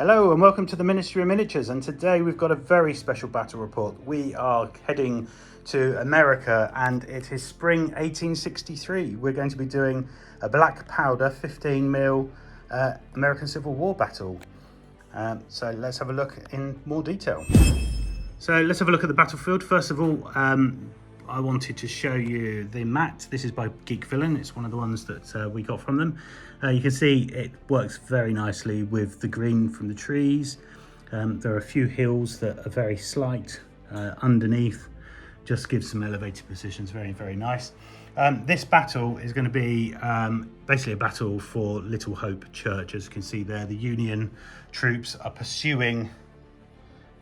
Hello and welcome to the Ministry of Miniatures, and today we've got a very special battle report. We are heading to America and it is spring 1863. We're going to be doing a Black Powder 15mm American Civil War battle. So let's have a look in more detail. So let's have a look at the battlefield. First of all, I wanted to show you the mat. This is by Geek Villain. It's one of the ones that we got from them. You can see it works very nicely with the green from the trees. There are a few hills that are very slight underneath. Just gives some elevated positions, very, very nice. This battle is going to be basically a battle for Little Hope Church. As you can see there, the Union troops are pursuing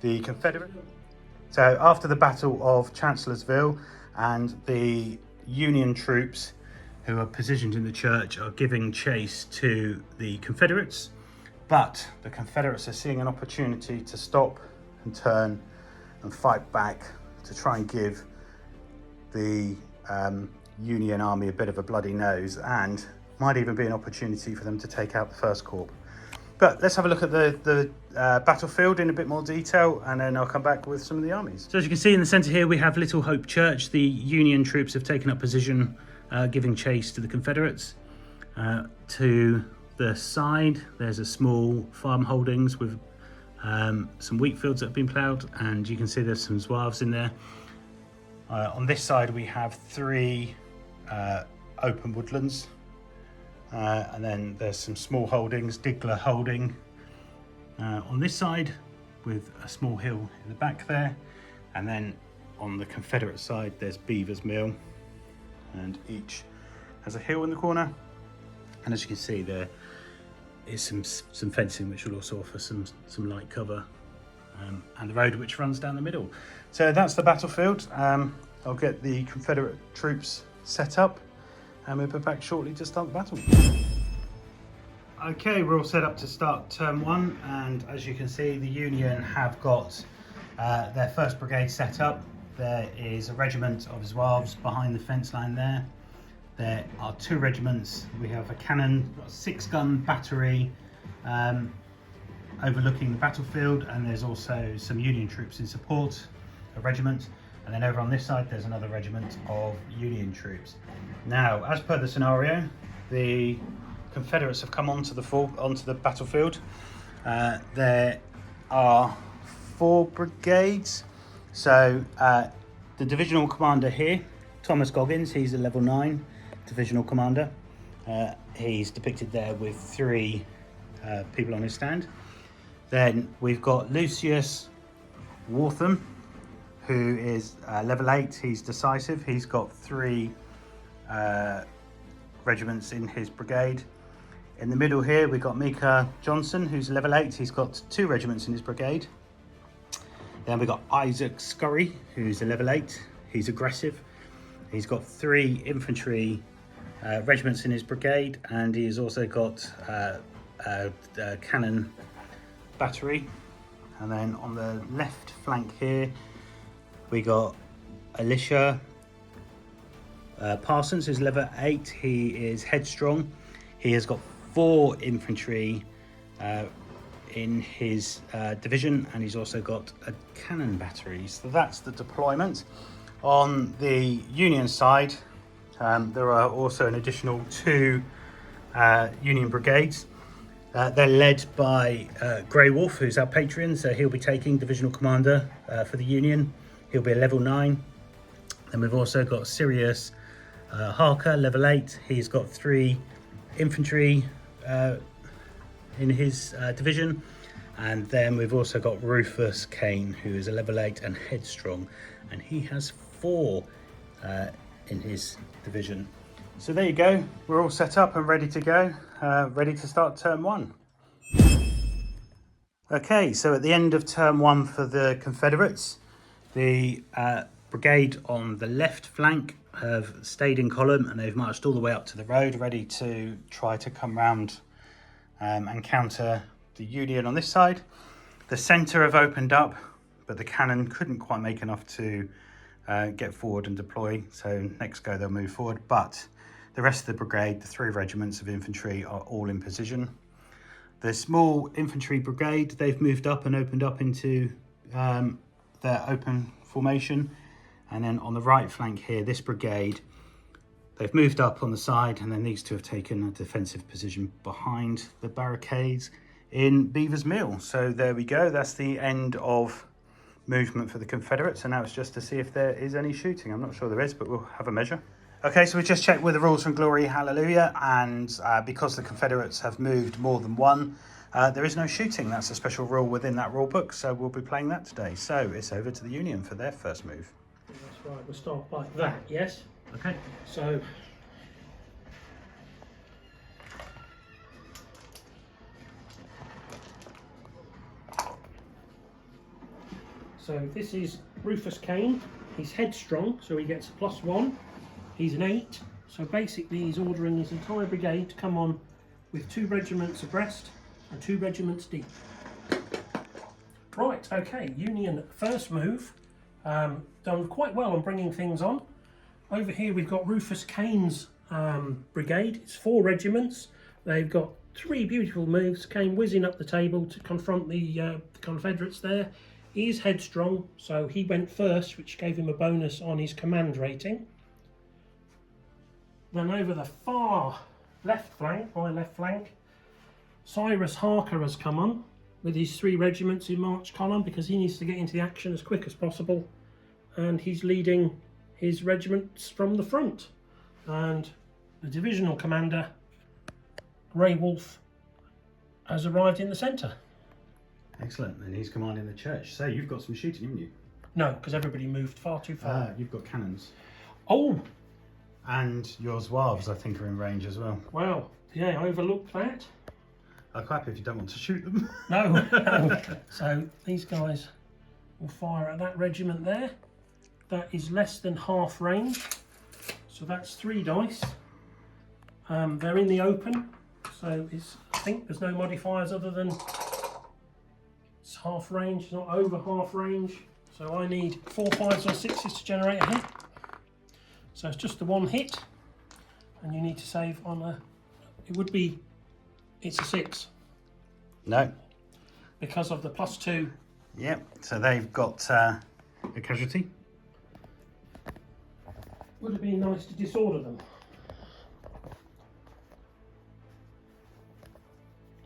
the Confederate. So after the Battle of Chancellorsville, and the Union troops who are positioned in the church are giving chase to the Confederates, but the Confederates are seeing an opportunity to stop and turn and fight back to try and give the Union army a bit of a bloody nose, and might even be an opportunity for them to take out the First Corps. But let's have a look at the battlefield in a bit more detail, and then I'll come back with some of the armies. So as you can see in the centre here, we have Little Hope Church. The Union troops have taken up position, giving chase to the Confederates. To the side, there's a small farm holdings with some wheat fields that have been ploughed, and you can see there's some zouaves in there. On this side, we have three open woodlands. And then there's some small holdings, Digler holding on this side with a small hill in the back there. And then on the Confederate side, there's Beaver's Mill, and each has a hill in the corner. And as you can see, there is some fencing which will also offer some light cover, and the road which runs down the middle. So that's the battlefield. I'll get the Confederate troops set up, and we'll be back shortly to start the battle. Okay, we're all set up to start turn one, and as you can see, the Union have got their first brigade set up. There is a regiment of zouaves behind the fence line there. There are two regiments. We have a cannon, a 6-gun battery overlooking the battlefield, and there's also some Union troops in support, a regiment. And then over on this side, there's another regiment of Union troops. Now, as per the scenario, the Confederates have come onto the battlefield. There are 4 brigades. So the divisional commander here, Thomas Goggins, he's a level 9 divisional commander. He's depicted there with 3 people on his stand. Then we've got Lucius Wartham, who is level 8, he's decisive. He's got 3 regiments in his brigade. In the middle here, we've got Micah Johnson, who's level 8. He's got 2 regiments in his brigade. Then we've got Isaac Scurry, who's a level 8. He's aggressive. He's got 3 infantry regiments in his brigade, and he's also got a cannon battery. And then on the left flank here, we got Alicia Parsons, who's level 8. He is headstrong. He has got 4 infantry in his division, and he's also got a cannon battery. So that's the deployment. On the Union side, there are also an additional 2 Union brigades. They're led by Grey Wolf, who's our patron, so he'll be taking divisional commander for the Union. He'll be a level 9. Then we've also got Sirius Harker, level 8. He's got 3 infantry in his division. And then we've also got Rufus Kane, who is a level 8 and headstrong, and he has 4 in his division. So there you go, we're all set up and ready to go, ready to start turn 1. Okay, so at the end of turn 1 for the Confederates, the brigade on the left flank have stayed in column, and they've marched all the way up to the road, ready to try to come round and counter the Union on this side. The centre have opened up, but the cannon couldn't quite make enough to get forward and deploy, so next go they'll move forward. But the rest of the brigade, the 3 regiments of infantry, are all in position. The small infantry brigade, they've moved up and opened up into their open formation. And then on the right flank here, this brigade, they've moved up on the side, and then these two have taken a defensive position behind the barricades in Beaver's Mill. So there we go. That's the end of movement for the Confederates. And now it's just to see if there is any shooting. I'm not sure there is, but we'll have a measure. Okay, so we just checked with the rules from Glory Hallelujah, and because the Confederates have moved more than one, there is no shooting. That's a special rule within that rule book, so we'll be playing that today. So it's over to the Union for their first move. That's right, we'll start like that, yes? Okay. So this is Rufus Kane. He's headstrong, so he gets a +1. He's an 8, so basically he's ordering his entire brigade to come on with 2 regiments abreast and 2 regiments deep. Right, okay, Union first move, done quite well on bringing things on. Over here we've got Rufus Kane's brigade. It's 4 regiments. They've got 3 beautiful moves. Kane whizzing up the table to confront the Confederates there. He is headstrong, so he went first, which gave him a bonus on his command rating. Then over the far left flank, my left flank, Cyrus Harker has come on with his 3 regiments in march column because he needs to get into the action as quick as possible, and he's leading his regiments from the front. And the divisional commander, Grey Wolf, has arrived in the centre. Excellent, and he's commanding the church. So you've got some shooting, haven't you? No, because everybody moved far too far. You've got cannons. Oh! And your Zouaves, I think, are in range as well. Well, yeah, I overlooked that. I'm quite happy if you don't want to shoot them. No, no. So these guys will fire at that regiment there. That is less than half range. So that's 3 dice. They're in the open. So I think there's no modifiers other than it's half range, it's not over half range. So I need 4 5s or 6s to generate a hit. So it's just the 1 hit. And you need to save on it's a 6. No. Because of the +2. Yep, so they've got a casualty. Would have been nice to disorder them.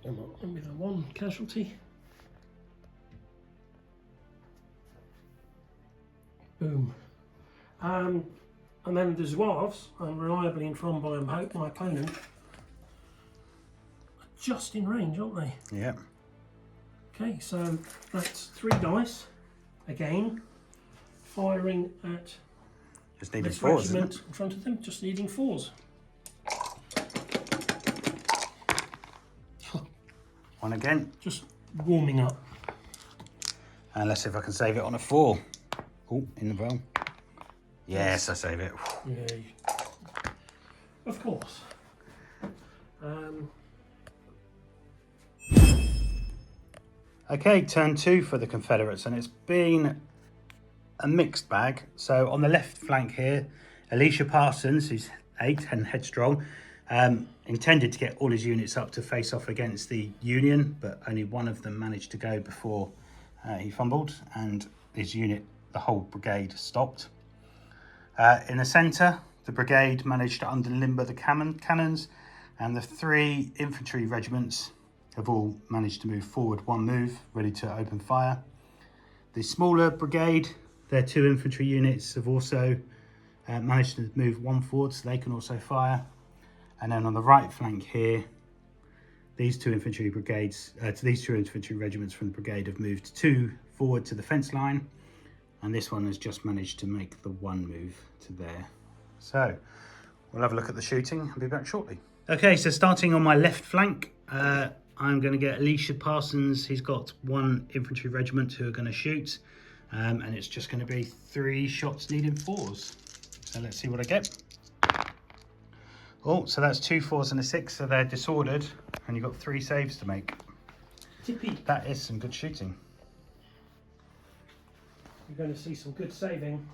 And with a 1 casualty. Boom. And then the Zouaves, I'm reliably informed by my opponent, are just in range, aren't they? Yeah. Okay, so that's 3 dice, again, firing at Just needing this 4s, regiment isn't it? in front of them, just needing 4s. 1 again. Just warming up. And let's see if I can save it on a 4. Oh, in the roll. Yes, I save it. Yeah, of course. Okay, turn 2 for the Confederates, and it's been a mixed bag. So on the left flank here, Elisha Parsons, who's 8 and headstrong, intended to get all his units up to face off against the Union, but only one of them managed to go before he fumbled, and his unit, the whole brigade, stopped. In the centre, the brigade managed to underlimber the cannons, and the 3 infantry regiments have all managed to move forward 1 move, ready to open fire. The smaller brigade, their 2 infantry units have also managed to move 1 forward, so they can also fire. And then on the right flank here, these 2 infantry brigades, these 2 infantry regiments from the brigade have moved 2 forward to the fence line, and this one has just managed to make the 1 move to there. So we'll have a look at the shooting and be back shortly. Okay, so starting on my left flank, I'm going to get Elisha Parsons. He's got 1 infantry regiment who are going to shoot, and it's just going to be 3 shots needing 4s. So let's see what I get. Oh, so that's 2 4s and a 6, so they're disordered, and you've got 3 saves to make. Tippy. That is some good shooting. You're going to see some good saving.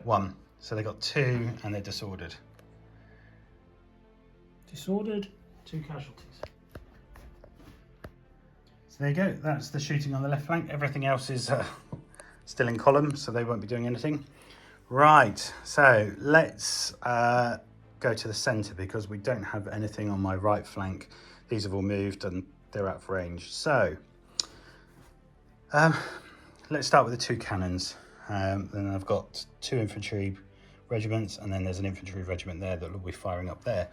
1. So they got 2 and they're disordered. disordered, 2 casualties. So there you go, that's the shooting on the left flank. Everything else is still in column, so they won't be doing anything. Right, so let's go to the centre because we don't have anything on my right flank. These have all moved and they're out of range. So let's start with the 2 cannons. Then I've got 2 infantry regiments, and then there's an infantry regiment there that will be firing up there.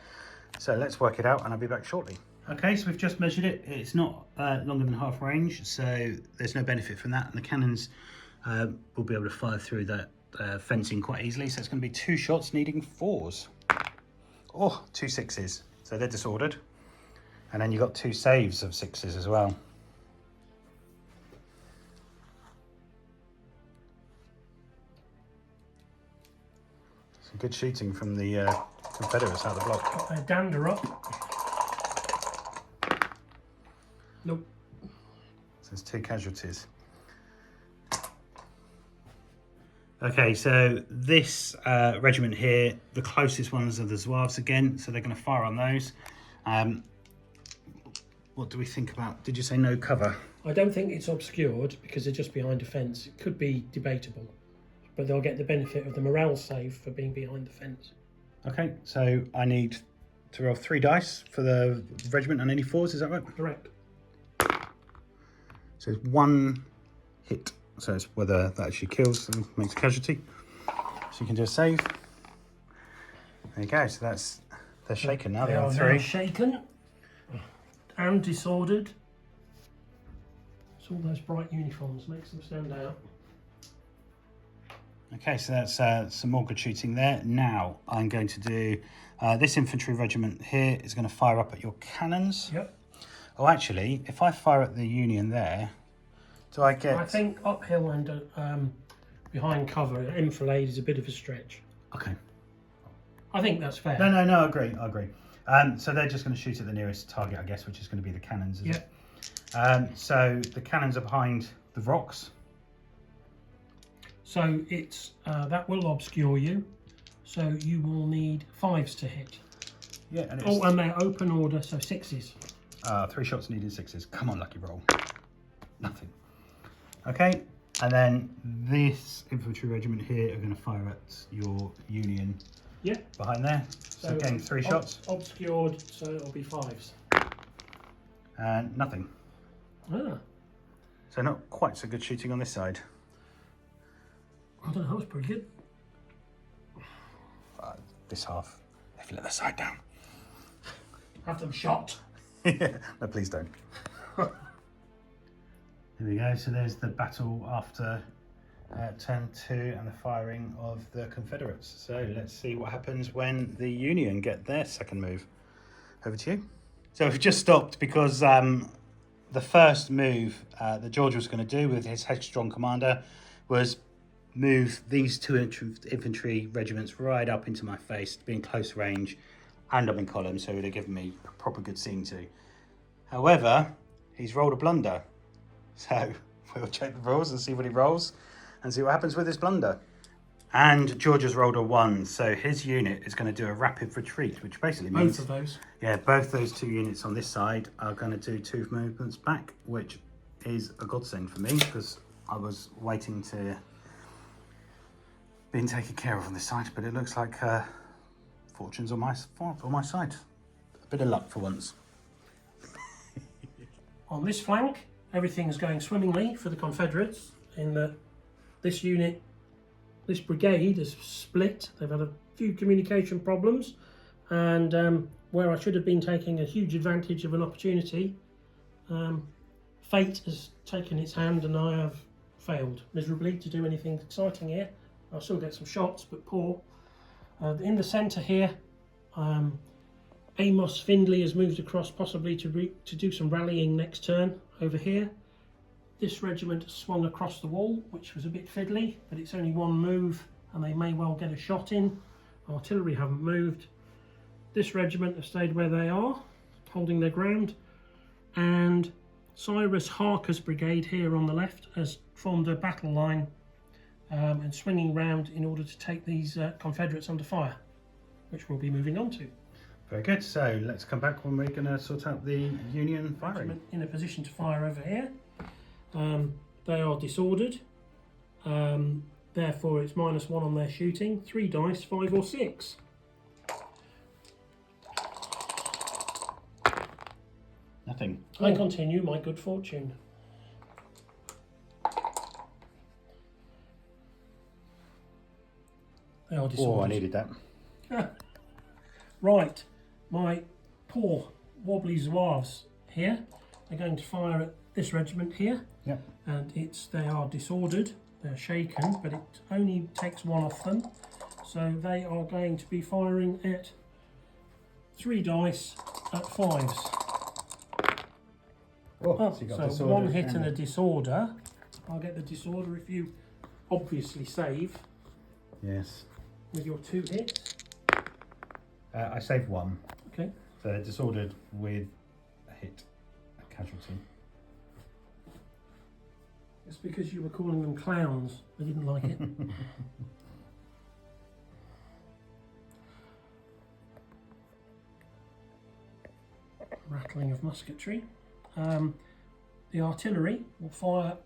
So let's work it out and I'll be back shortly. Okay, so we've just measured it. It's not longer than half range, so there's no benefit from that. And the cannons will be able to fire through that fencing quite easily. So it's going to be 2 shots needing 4s. Oh, 2 6s. So they're disordered. And then you've got 2 saves of 6s as well. Some good shooting from the Confederates out of the block. Got their dander up. Nope. So there's 2 casualties. Okay, so this regiment here, the closest ones are the Zouaves again, so they're going to fire on those. What do we think about? Did you say no cover? I don't think it's obscured because they're just behind a fence. It could be debatable, but they'll get the benefit of the morale save for being behind the fence. Okay, so I need to roll 3 dice for the regiment on any 4s, is that right? Correct. So it's 1 hit, so it's whether that actually kills and makes a casualty. So you can do a save. There you go, so they're shaken now, They they're are on now 3. shaken and disordered. So all those bright uniforms makes them stand out. Okay, so that's some more good shooting there. Now I'm going to do this infantry regiment here is going to fire up at your cannons. Yep. Oh, actually, if I fire at the Union there, do I get... I think uphill and behind cover, enfilade is a bit of a stretch. Okay. I think that's fair. No, I agree. So they're just going to shoot at the nearest target, I guess, which is going to be the cannons, is it? So the cannons are behind the rocks. So it's that will obscure you. So you will need 5s to hit. Yeah, and it's... Oh, and they're open order, so 6s. 3 shots needed 6s. Come on, lucky roll. Nothing. Okay, and then this infantry regiment here are going to fire at your Union. Yeah. Behind there. So again, 3 shots. Obscured, so it'll be 5s. And nothing. Ah. So not quite so good shooting on this side. I don't know, that was pretty good. This half. If you let the side down. Have them shot. No, please don't. Here we go. So there's the battle after turn 2 and the firing of the Confederates. So let's see what happens when the Union get their second move. Over to you. So we've just stopped because the first move that George was going to do with his headstrong commander was move these 2 infantry regiments right up into my face, being close range, and I'm in column, so it would have given me a proper good scene to. However, he's rolled a blunder. So we'll check the rules and see what he rolls and see what happens with his blunder. And George has rolled a 1, so his unit is going to do a rapid retreat, which basically means... Both of those? Yeah, both those 2 units on this side are going to do 2 movements back, which is a godsend for me, because I was waiting to being taken care of on this side, but it looks like fortune's on my side. A bit of luck for once. On this flank, everything's going swimmingly for the Confederates in that this unit, this brigade has split. They've had a few communication problems, and where I should have been taking a huge advantage of an opportunity, fate has taken its hand and I have failed miserably to do anything exciting here. I'll still get some shots, but poor. In the centre here, Amos Findlay has moved across possibly to do some rallying next turn over here. This regiment swung across the wall, which was a bit fiddly, but it's only 1 move and they may well get a shot in. Artillery haven't moved. This regiment have stayed where they are, holding their ground. And Cyrus Harker's brigade here on the left has formed a battle line and swinging round in order to take these Confederates under fire, which we'll be moving on to. Very good. So let's come back when we're going to sort out the Union firing. In a position to fire over here. They are disordered. Therefore, it's -1 on their shooting. 3 dice, 5 or 6. Nothing. I continue my good fortune. They are disordered. Oh, I needed that. Right, my poor wobbly zouaves here are going to fire at this regiment here. Yep. And they are disordered, they're shaken, but it only takes 1 off them. So they are going to be firing at 3 dice at 5s. Oh, so you got so disorder 1 hit and a disorder. I'll get the disorder if you obviously save Yes. with your 2 hits. I saved 1. Okay. So they're disordered with a hit, a casualty. It's because you were calling them clowns. They didn't like it. Rattling of musketry. The artillery will fire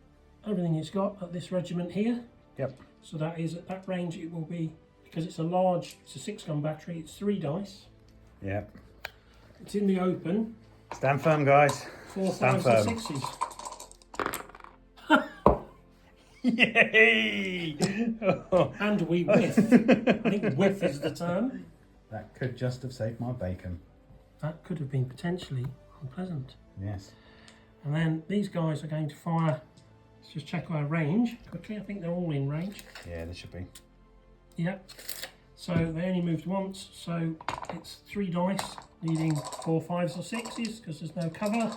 everything it's got at this regiment here. Yep. So that is at that range. It will be, because it's a 6-gun battery. It's 3 dice. Yep. It's in the open. Stand firm, guys. 4 Stand 5s firm. and 6s. Yay! Oh. And we whiff. I think whiff is the term. That could just have saved my bacon. That could have been potentially unpleasant. Yes. And then these guys are going to fire. Let's just check our range quickly. I think they're all in range. Yeah, they should be. Yep. So they only moved once, so it's 3 dice, needing 4 5s or 6s because there's no cover.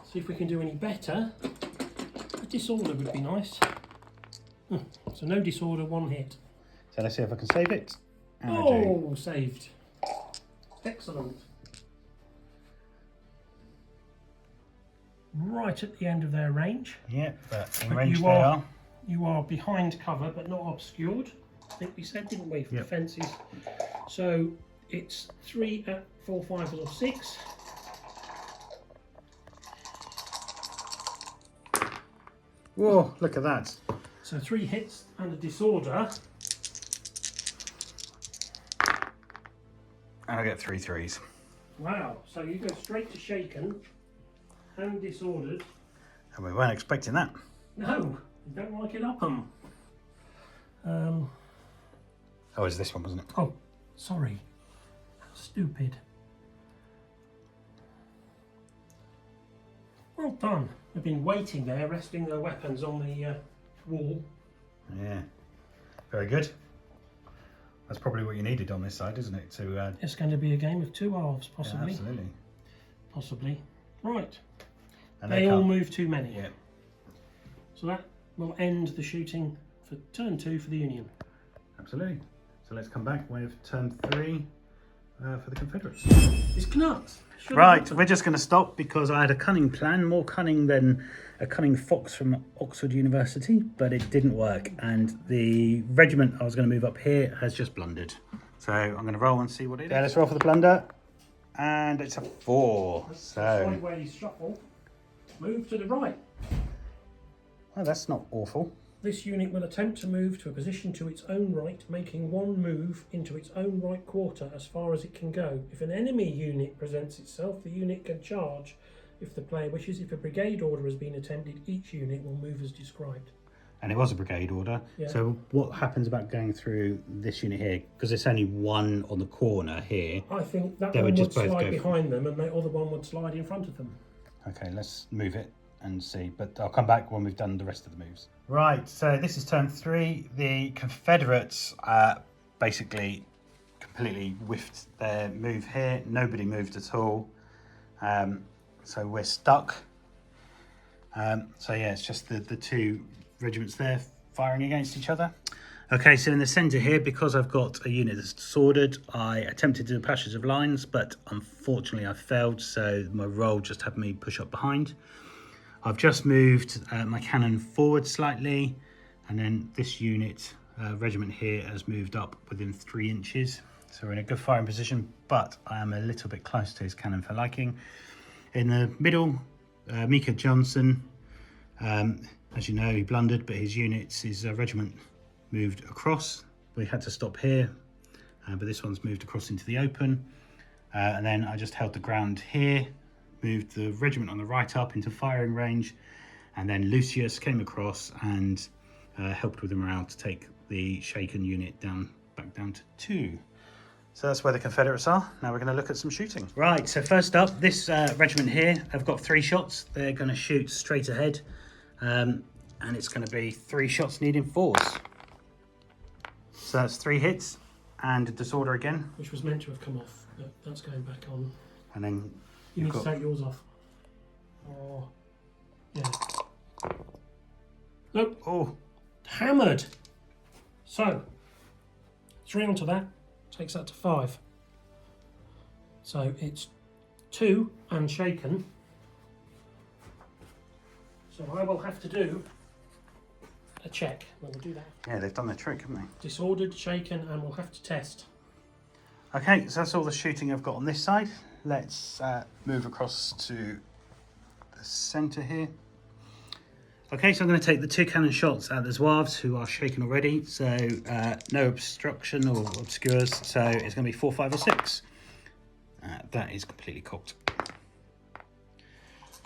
See if we can do any better. A disorder would be nice. So no disorder, 1 hit. So let's see if I can save it. And I do. Oh, saved. Excellent. Right at the end of their range. Yeah, but in But range you they are. You are behind cover, but not obscured. I think we said, didn't we, for the fences? So it's 3 at 4 5s or 6. Whoa, look at that. So 3 hits and a disorder. And I get 3 3s. Wow, so you go straight to shaken and disordered. And we weren't expecting that. No, you don't like it up 'em. Oh, it was this one, wasn't it? Oh, sorry. How stupid. Well done. They've been waiting there, resting their weapons on the wall. Yeah. Very good. That's probably what you needed on this side, isn't it? To It's going to be a game of 2 halves, yeah, possibly. absolutely. Possibly. Right. And They all can't- move too many. Yeah. So that will end the shooting for turn 2 for the Union. Absolutely. So let's come back with turn 3 for the Confederates. It's nuts. Shouldn't Right, happen. we're just going to stop because I had a cunning plan, more cunning than a cunning fox from Oxford University, but it didn't work. And the regiment I was going to move up here has just blundered. So I'm going to roll and see what it is. Yeah, let's roll for the blunder. And it's a 4. So, Sideways shuffle. Move to the right. well, that's not awful. This unit will attempt to move to a position to its own right, making 1 move into its own right quarter as far as it can go. If an enemy unit presents itself, the unit can charge if the player wishes. If a brigade order has been attempted, each unit will move as described. And it was a brigade order. Yeah. So what happens about going through this unit here? Because it's only 1 on the corner here. I think that They one would would just both slide go behind them and the other one would slide in front of them. Okay, let's move it and see, but I'll come back when we've done the rest of the moves. Right, so this is turn 3. The Confederates basically completely whiffed their move here. Nobody moved at all. So we're stuck. So yeah, it's just the 2 regiments there firing against each other. Okay, so in the centre here, because I've got a unit that's disordered, I attempted to do patches of lines, but unfortunately I failed, so my roll just had me push up behind. I've just moved my cannon forward slightly, and then this unit, regiment here, has moved up within 3 inches. So we're in a good firing position, but I am a little bit close to his cannon for liking. In the middle, Mika Johnson, as you know, he blundered, but his units, his regiment moved across. We had to stop here, but this one's moved across into the open. And then I just held the ground here, moved the regiment on the right up into firing range, and then Lucius came across and helped with the morale to take the shaken unit back down to 2. So that's where the Confederates are. Now we're going to look at some shooting. Right, so first up, this regiment here have got 3 shots. They're going to shoot straight ahead, and it's going to be 3 shots needing 4s. So that's 3 hits and a disorder again. Which was meant to have come off, but that's going back on. And then you need to take yours off. Oh, yeah. Nope. Oh, hammered. So 3 onto that. Takes that to 5. So it's 2 and shaken. So I will have to do a check. We'll do that. yeah, they've done their trick, haven't they? Disordered, shaken, and we'll have to test. Okay, so that's all the shooting I've got on this side. Let's move across to the centre here. Okay, so I'm going to take the 2 cannon shots at the Zouaves, who are shaken already, so no obstruction or obscures, so it's going to be 4, 5 or 6. That is completely cocked.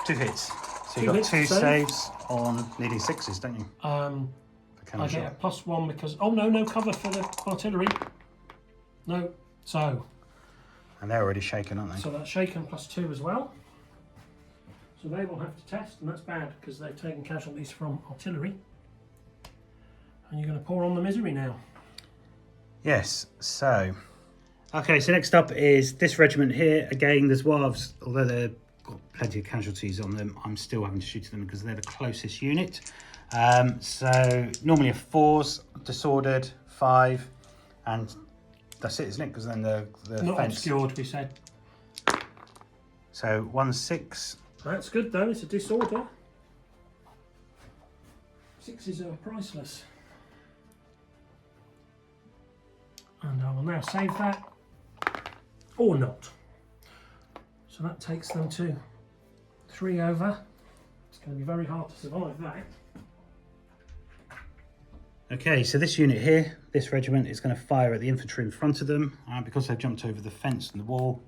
2 hits. So you've got 2 saves on needing 6s, don't you? I get a +1 because... Oh, no cover for the artillery. No, so... And they're already shaken, aren't they? So that's shaken +2 as well. So they will have to test, and that's bad because they've taken casualties from artillery. And you're going to pour on the misery now. Yes, so... Okay, so next up is this regiment here. Again, the Zouaves, although they've got plenty of casualties on them, I'm still having to shoot them because they're the closest unit. So normally a 4s, disordered, 5, and that's it, isn't it? Because then the Not fence... obscured, we said. So 1, 6... That's good though, it's a disorder. 6s are priceless. And I will now save that, or not. So that takes them to 3 over. It's going to be very hard to survive that. Okay, so this unit here, this regiment, is going to fire at the infantry in front of them. Because they've jumped over the fence and the wall,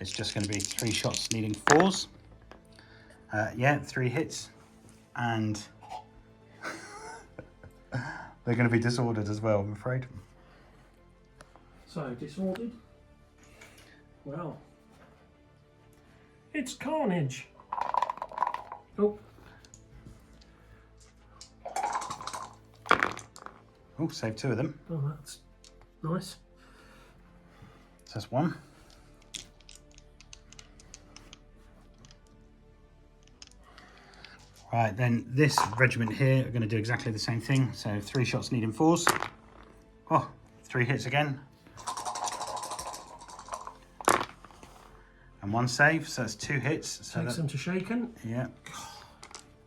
it's just going to be 3 shots needing 4s. Yeah, 3 hits, and they're going to be disordered as well, I'm afraid. So, disordered. Well, it's carnage. Oh. Oh, saved 2 of them. Oh, that's nice. So that's 1. Right, then this regiment here are going to do exactly the same thing. So 3 shots needing 4s. Oh, 3 hits again. And 1 save, so that's 2 hits. So Takes them to shaken. Yeah.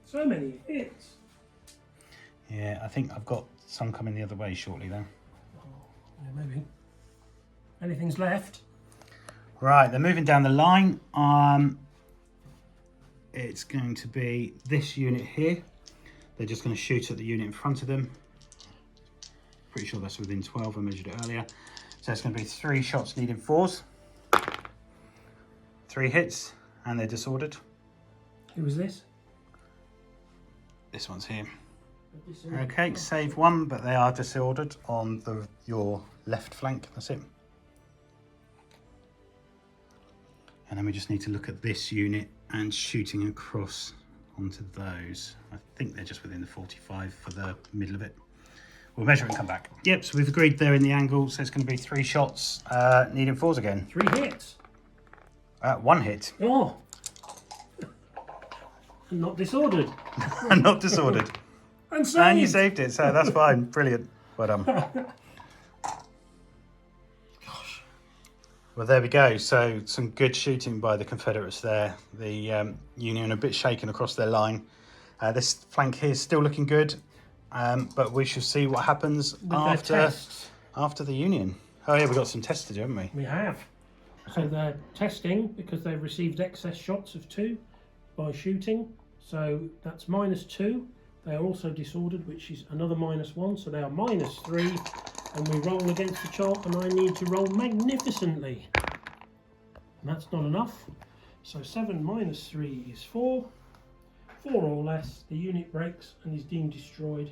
So many hits. Yeah, I think I've got some coming the other way shortly though. Yeah, maybe. Anything's left? Right, they're moving down the line. It's going to be this unit here. They're just going to shoot at the unit in front of them. Pretty sure that's within 12, I measured it earlier. So it's going to be 3 shots needing 4s. 3 hits, and they're disordered. Who was this? This one's here. Okay, save 1, but they are disordered on your left flank. That's it. And then we just need to look at this unit and shooting across onto those. I think they're just within the 45 for the middle of it. We'll measure it and come back. Yep, so we've agreed they're in the angle, so it's going to be 3 shots, needing 4s again. 3 hits. 1 hit. Oh. And not disordered. Not disordered. And saved. And you saved it, so that's fine. Brilliant. Well done. Gosh. Well, there we go. So some good shooting by the Confederates there. The Union a bit shaken across their line. This flank here is still looking good, but we shall see what happens after the Union. Oh yeah, we've got some tests to do, haven't we? We have. So they're testing because they've received excess shots of 2 by shooting. So that's -2. They are also disordered, which is another -1. So they are -3. And we roll against the chart, and I need to roll magnificently. And that's not enough. So 7 - 3 is 4. 4 or less, the unit breaks and is deemed destroyed.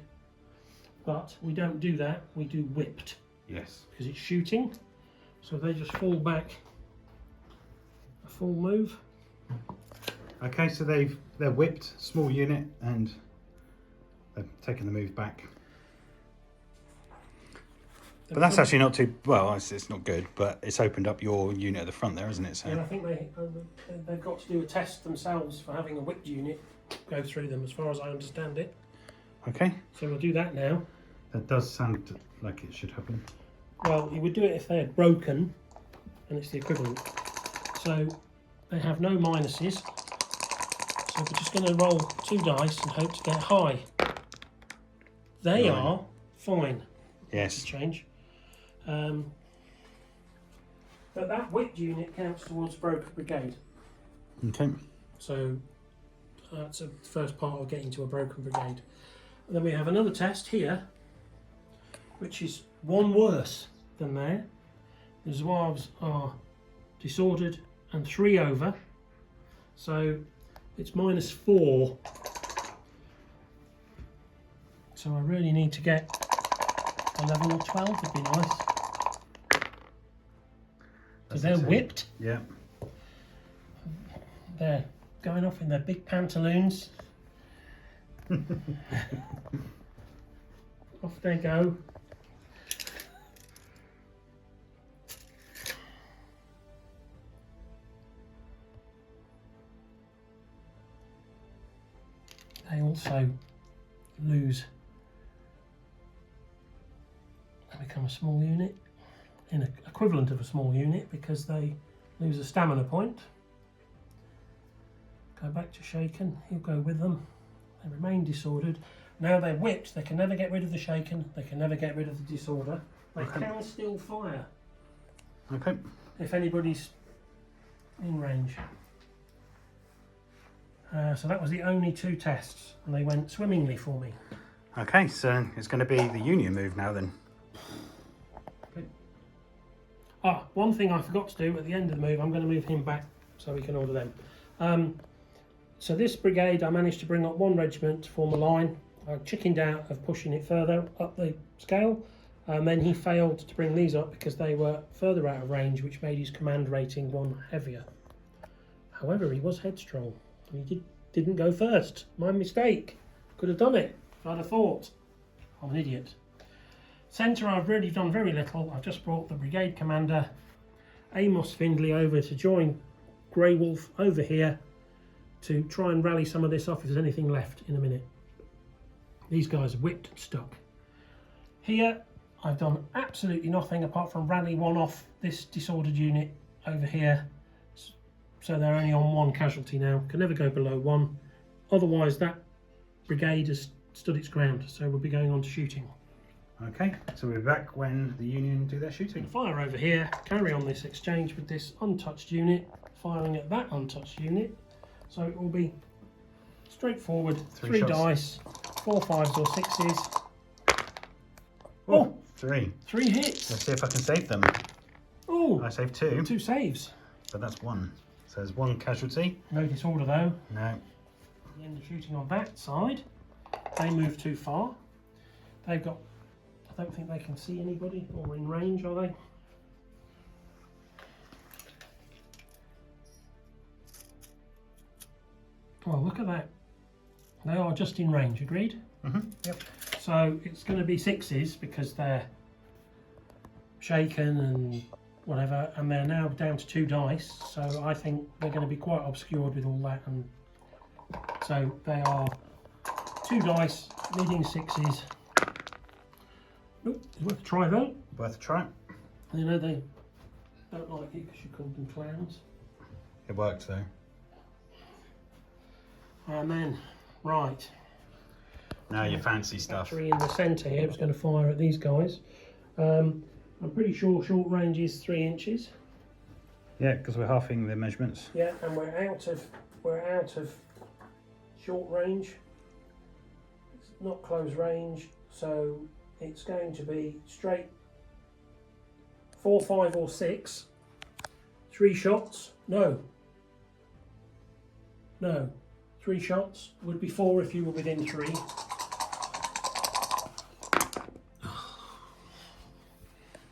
But we don't do that, we do whipped. Yes. Because it's shooting. So they just fall back a full move. Okay, so they're whipped, small unit, and they've taken the move back. But that's actually not too well. It's not good, but it's opened up your unit at the front there, isn't it? So yeah, I think they've got to do a test themselves for having a whipped unit go through them, as far as I understand it. Okay. So we'll do that now. That does sound like it should happen. Well, you would do it if they had broken, and it's the equivalent. So they have no minuses. So we're just going to roll 2 dice and hope to get high. They Right. are fine. Yes. Change. But that whipped unit counts towards broken brigade. Okay. So that's the first part of getting to a broken brigade. And then we have another test here, which is 1 worse than there. The Zouaves are disordered and 3 over. So it's -4. So I really need to get a level of 12 would be nice. So they're whipped. Yeah. They're going off in their big pantaloons. Off they go. They also lose and become a small unit, in an equivalent of a small unit, because they lose a stamina point. Go back to shaken, he'll go with them. They remain disordered. Now they're whipped, they can never get rid of the shaken, they can never get rid of the disorder. They can still fire. Okay. If anybody's in range. So that was the only 2 tests, and they went swimmingly for me. Okay, so it's going to be the Union move now then. Ah, one thing I forgot to do at the end of the move, I'm going to move him back so we can order them. So this brigade, I managed to bring up 1 regiment to form a line. I chickened out of pushing it further up the scale, and then he failed to bring these up because they were further out of range, which made his command rating 1 heavier. However, he was headstrong. He didn't go first. My mistake. Could have done it if I'd have thought. I'm an idiot. Centre, I've really done very little. I've just brought the brigade commander, Amos Findlay, over to join Grey Wolf over here to try and rally some of this off if there's anything left in a minute. These guys are whipped and stuck. Here, I've done absolutely nothing apart from rally 1 off this disordered unit over here. So they're only on 1 casualty now. Can never go below 1. Otherwise, that brigade has stood its ground. So we'll be going on to shooting. Okay, so we're back when the Union do their shooting. Fire over here. Carry on this exchange with this untouched unit. Firing at that untouched unit. So it will be straightforward. 3 shots. dice. 4 5s or 6s. Oh, 3. 3 hits. Let's see if I can save them. Oh, I saved 2, 2 saves. but that's 1. So there's 1 casualty. No disorder though. No. The end of shooting on that side. They move too far. They've got, I don't think they can see anybody or in range, are they? Well, look at that. They are just in range, agreed? Yep. So it's going to be 6s because they're shaken and whatever, and they're now down to 2 dice. So I think they're going to be quite obscured with all that, and so they are 2 dice, needing 6s. Oop, it's worth a try though. Worth a try. You know they don't like it because you called them clowns. It worked though. And then, right. Now your fancy stuff. Battery in the centre here is going to fire at these guys. I I'm pretty sure short range is 3 inches. Yeah, because we're halving the measurements. Yeah, and we're out of short range. It's not close range, so it's going to be straight 4, 5 or 6. 3 shots. No. 3 shots would be 4 if you were within 3.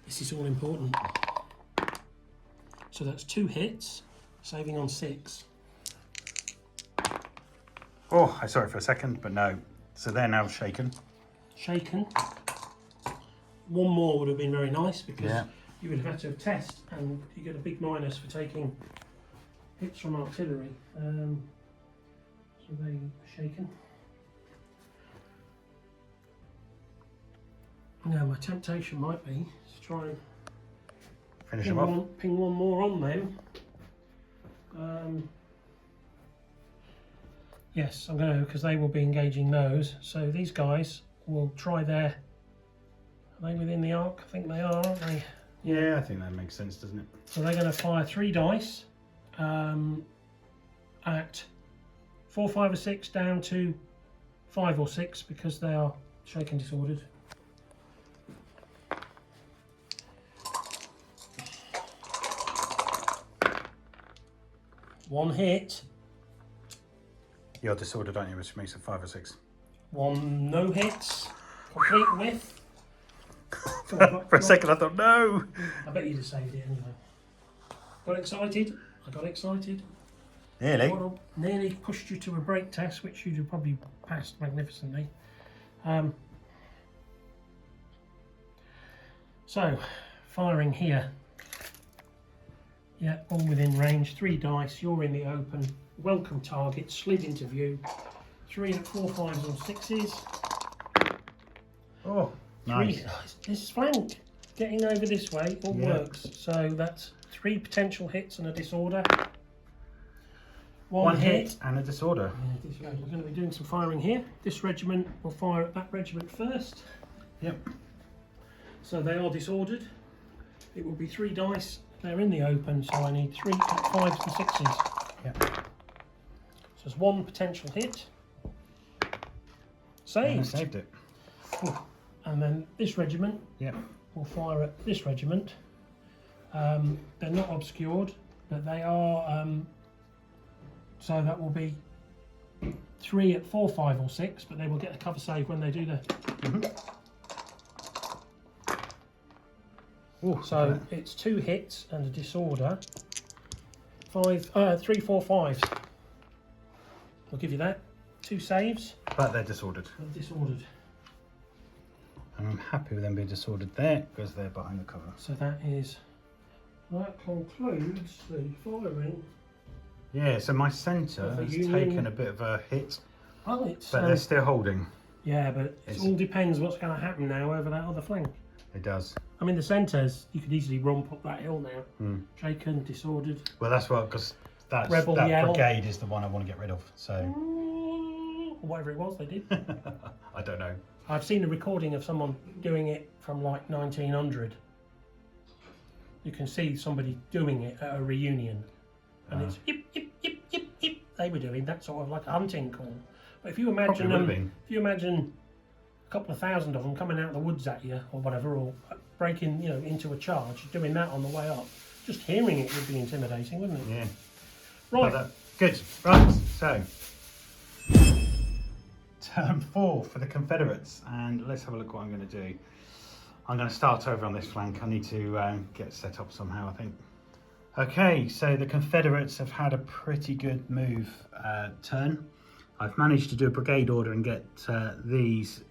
This is all important. So that's 2 hits, saving on 6. Oh, I saw it for a second, but no. So they're now shaken. Shaken. 1 more would have been very nice, because Yeah. you would have had to have test, and you get a big minus for taking hits from artillery. So they are shaken. Now my temptation might be to try and Finish them off. ping one more on them. Yes, I'm going to, because they will be engaging those. So these guys will try their. Are they within the arc? I think they are, aren't they? Yeah, I think that makes sense, doesn't it? So they're going to fire 3 dice at 4, 5 or 6 down to 5 or 6, because they are shaken disordered. One hit. You're disordered, aren't you? Which makes it 5 or 6. 1 no hits. Complete whiff. For a second, I thought, no. I bet you'd have saved it anyway. Got excited. I got excited. Nearly. Well, nearly pushed you to a break test, which you'd have probably passed magnificently. So, firing here. Yeah, all within range. 3 dice. You're in the open. Welcome target. Slid into view. 3 at 4, 5s or 6s. Oh, nice. 3. This flank. Getting over this way all works. So that's 3 potential hits and a disorder. 1 hit and a disorder. Yeah, we're going to be doing some firing here. This regiment will fire at that regiment first. Yep. So they are disordered. It will be 3 dice. They're in the open, so I need 3 5s and 6s. Yep. So there's 1 potential hit. Saved. Saved it. And then this regiment will fire at this regiment. They're not obscured, but they are. So that will be 3 at 4, 5 or 6, but they will get a cover save when they do the. Ooh, so it's 2 hits and a disorder. 3, 4, 5s. We'll give you that. 2 saves. But they're disordered. They're disordered. And I'm happy with them being disordered there, because they're behind the cover. So that concludes the firing. Yeah, so my centre has taken a bit of a hit, but they're still holding. Yeah, but it all depends what's going to happen now over that other flank. It does. I mean, the centres, you could easily romp up that hill now. Shaken, disordered. Well, that's what, because that brigade is the one I want to get rid of. So whatever it was they did. I don't know. I've seen a recording of someone doing it from like 1900. You can see somebody doing it at a reunion. And it's yip, yip, yip, yip, yip. They were doing that sort of like a hunting call. But if you imagine a couple of thousand of them coming out of the woods at you or whatever, or breaking, into a charge, doing that on the way up, just hearing it would be intimidating, wouldn't it? Yeah. Right. Good. Right. So turn 4 for the Confederates, and let's have a look what I'm going to do. I'm going to start over on this flank. I need to get set up somehow, I think. Okay, so the Confederates have had a pretty good move turn. I've managed to do a brigade order and get these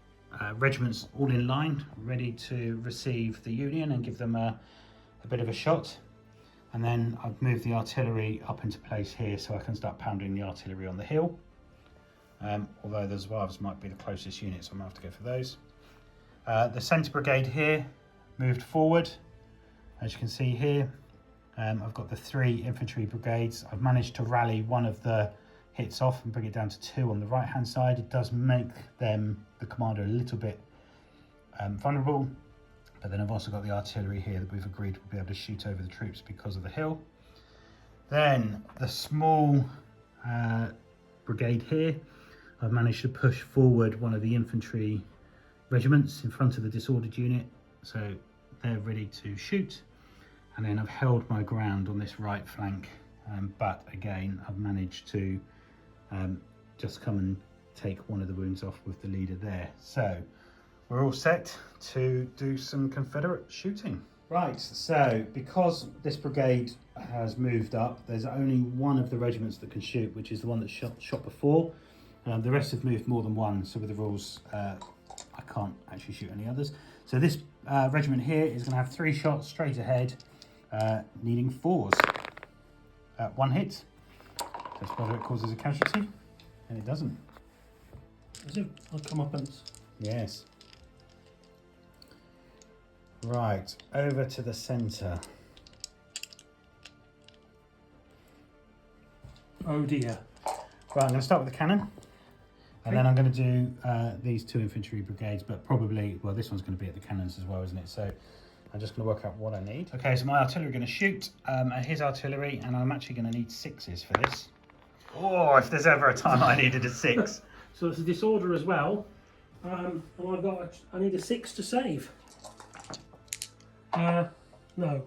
regiments all in line, ready to receive the Union and give them a bit of a shot. And then I've moved the artillery up into place here so I can start pounding the artillery on the hill. Although the Zouaves might be the closest unit, so I'm going to have to go for those. The centre brigade here moved forward, as you can see here. I've got the 3 infantry brigades. I've managed to rally one of the hits off and bring it down to 2 on the right hand side. It does make the commander a little bit vulnerable, But then I've also got the artillery here that we've agreed will be able to shoot over the troops because of the hill. Then the small brigade here, I've managed to push forward one of the infantry regiments in front of the disordered unit, so they're ready to shoot. And then I've held my ground on this right flank, but again I've managed to just come and take one of the wounds off with the leader there. So we're all set to do some Confederate shooting. Right, so because this brigade has moved up, there's only one of the regiments that can shoot, which is the one that shot before. The rest have moved more than one, so with the rules, I can't actually shoot any others. So this regiment here is going to have 3 shots straight ahead, needing 4s. 1 hit, that's whether it causes a casualty, and it doesn't. Is it? I'll come up and... Yes. Right, over to the centre. Oh dear. Right, I'm going to start with the cannon. And then I'm going to do these 2 infantry brigades, but probably, well, this one's going to be at the cannons as well, isn't it? So I'm just going to work out what I need. Okay, so my artillery are going to shoot at his artillery, and I'm actually going to need 6s for this. Oh, if there's ever a time I needed a 6. So it's a disorder as well. And I need a 6 to save. No.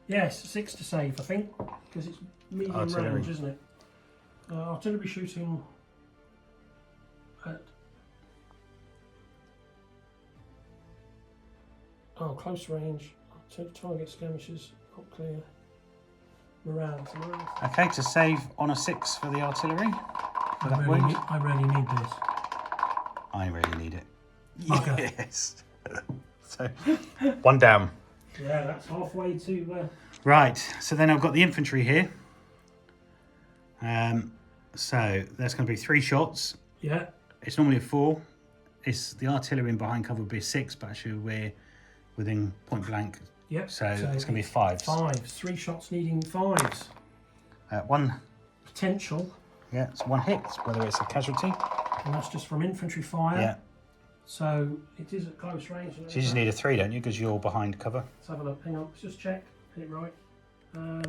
Yes, 6 to save, I think, because it's medium Artillery. range, isn't it? Artillery shooting at... Oh, close range. Target skirmishes, not clear. Morale. Okay, to save on a 6 for the artillery. For that wound. I really need this. I really need it. Okay. Yes. So, 1 down. Yeah, that's halfway to... Right, so then I've got the infantry here. So there's going to be 3 shots. Yeah. It's normally a 4. It's the artillery in behind cover would be a 6, but actually we're within point blank. Yep. So it's going to be 5s. 5s. 3 shots needing 5s. 1. Potential. Yeah, it's 1 hit, whether it's a casualty. And that's just from infantry fire. Yeah. So it is at close range. So you just need a 3, don't you? Because you're behind cover. Let's have a look. Hang on. Let's just check. Get it right. So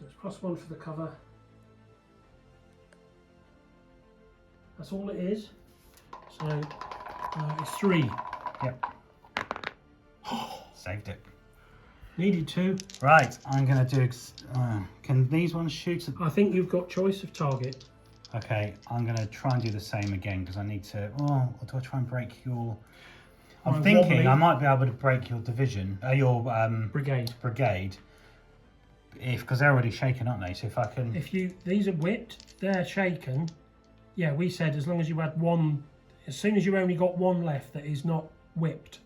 it's +1 for the cover. That's all it is. So it's 3. Yep. Saved it. Needed 2. Right, I'm going to do... can these ones shoot? I think you've got choice of target. Okay, I'm going to try and do the same again because I need to... Oh, or do I try and break your... I'm thinking I might be able to break your division, your brigade, because they're already shaken, aren't they? So if I can... These are whipped, they're shaken. Yeah, we said as long as you had 1, as soon as you only got 1 left that is not whipped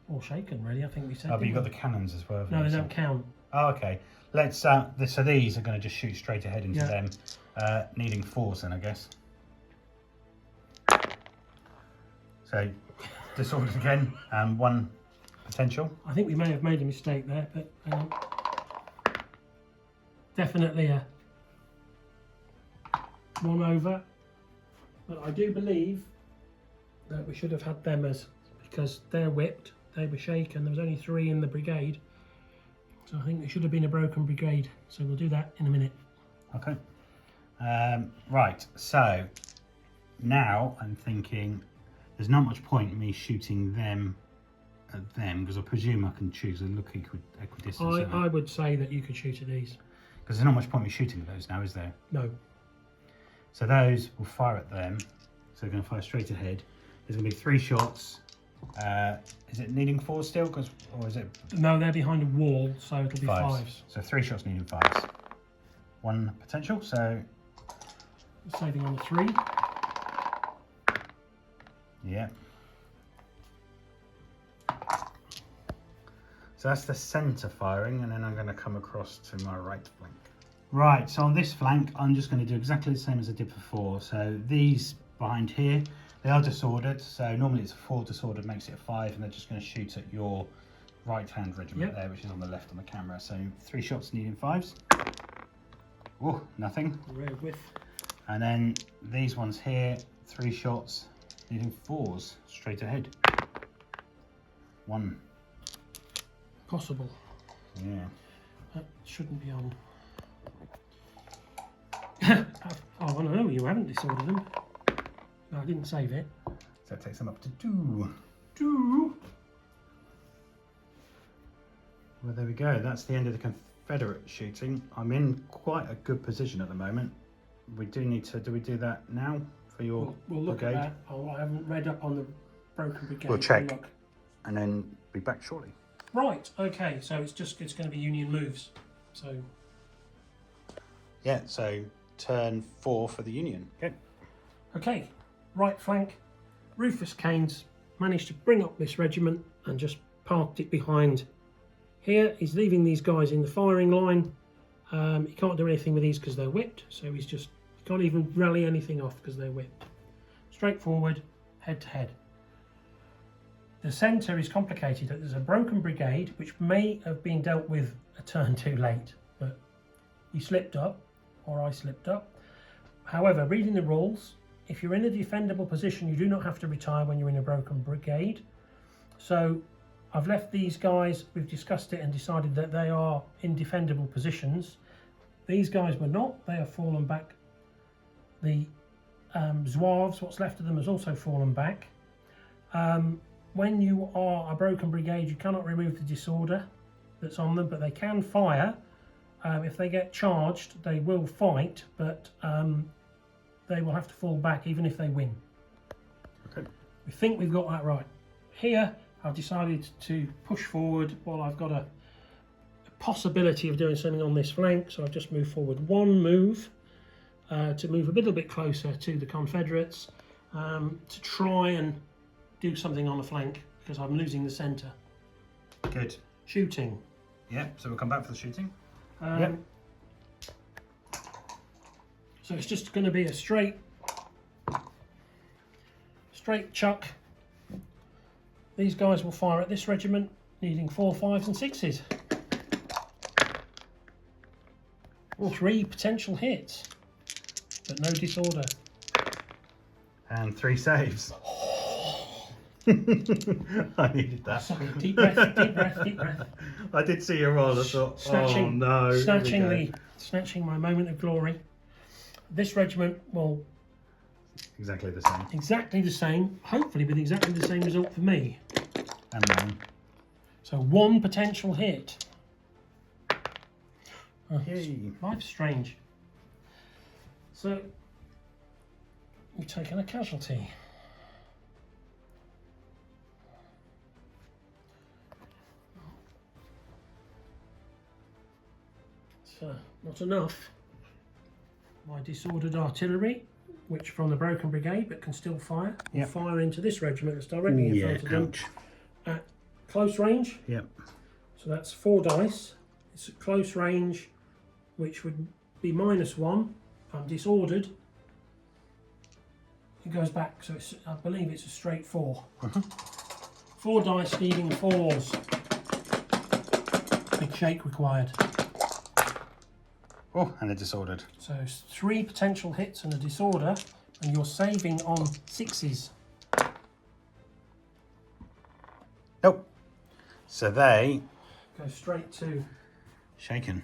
or shaken, really. I think we said. Oh, but you've got the cannons as well. No, they don't count. Oh, okay. Let's. So these are going to just shoot straight ahead into them, needing 4s then, I guess. So. Disordered again, 1 potential. I think we may have made a mistake there, but definitely a 1 over. But I do believe that we should have had them as, because they're whipped, they were shaken. There was only 3 in the brigade, so I think it should have been a broken brigade. So we'll do that in a minute. Okay. Right. So now I'm thinking. There's not much point in me shooting them at them because I presume I can choose a look equidistant. I would say that you could shoot at these. Because there's not much point in me shooting at those now, is there? No. So those will fire at them. So they're going to fire straight ahead. There's going to be 3 shots. Is it needing 4 still? Or is it? No, they're behind a wall, so it'll be 5s. So 3 shots needing 5s. 1 potential. So saving on the 3. Yeah. So that's the centre firing, and then I'm going to come across to my right flank. Right, so on this flank, I'm just going to do exactly the same as I did before. So these behind here, they are disordered. So normally it's a 4 disordered, makes it a 5, and they're just going to shoot at your right-hand regiment there, which is on the left on the camera. So 3 shots needing 5s. Oh, nothing. Rear width. And then these ones here, 3 shots. Needing 4s straight ahead. 1. Possible. Yeah. That shouldn't be on. Oh, no, you haven't disordered them. No, I didn't save it. So that takes them up to 2. 2. Well, there we go. That's the end of the Confederate shooting. I'm in quite a good position at the moment. We do need to. Do we do that now for your We'll look brigade? at that. Oh, I haven't read up on the broken brigade. We'll check. Look. And then be back shortly. Right. Okay. So it's going to be Union moves. So. Yeah. So turn 4 for the Union. Okay. Okay. Right flank. Rufus Kane's managed to bring up this regiment and just parked it behind. Here he's leaving these guys in the firing line. He can't do anything with these because they're whipped, so he can't even rally anything off because they're whipped. Straightforward, head to head. The centre is complicated. There's a broken brigade which may have been dealt with a turn too late, but he slipped up, or I slipped up. However, reading the rules, if you're in a defendable position, you do not have to retire when you're in a broken brigade. So I've left these guys, we've discussed it and decided that they are in defendable positions. These guys were not, they have fallen back. The Zouaves, what's left of them, has also fallen back. When you are a broken brigade, you cannot remove the disorder that's on them, but they can fire. If they get charged, they will fight, but they will have to fall back even if they win. Okay. We think we've got that right. Here, I've decided to push forward while I've got a possibility of doing something on this flank, so I've just moved forward 1 move to move a little bit closer to the Confederates to try and do something on the flank because I'm losing the centre. Good. Shooting. Yep. So we'll come back for the shooting. Yep. So it's just going to be a straight chuck. These guys will fire at this regiment, needing 4, 5s and 6s. 3 potential hits, but no disorder. And 3 saves. I needed that. Sorry, deep breath, deep breath, deep breath. I did see your roll. I thought, Snatching, oh no. snatching my moment of glory. This regiment will Exactly the same. exactly the same, hopefully with exactly the same result for me. And mine. So 1 potential hit. Oh, Yay. life's strange. So we've taken a casualty. So not enough. My disordered artillery, which from the broken brigade but can still fire, will Yep. fire into this regiment that's directly in front of them ouch. at close range. Yep. So that's 4 dice. It's a close range, which would be -1. I'm disordered. It goes back, so I believe it's a straight 4. 4 dice needing 4s. Big shake required. Oh, and they're disordered. So it's 3 potential hits and a disorder, and you're saving on 6s. Nope. So they Go straight to shaken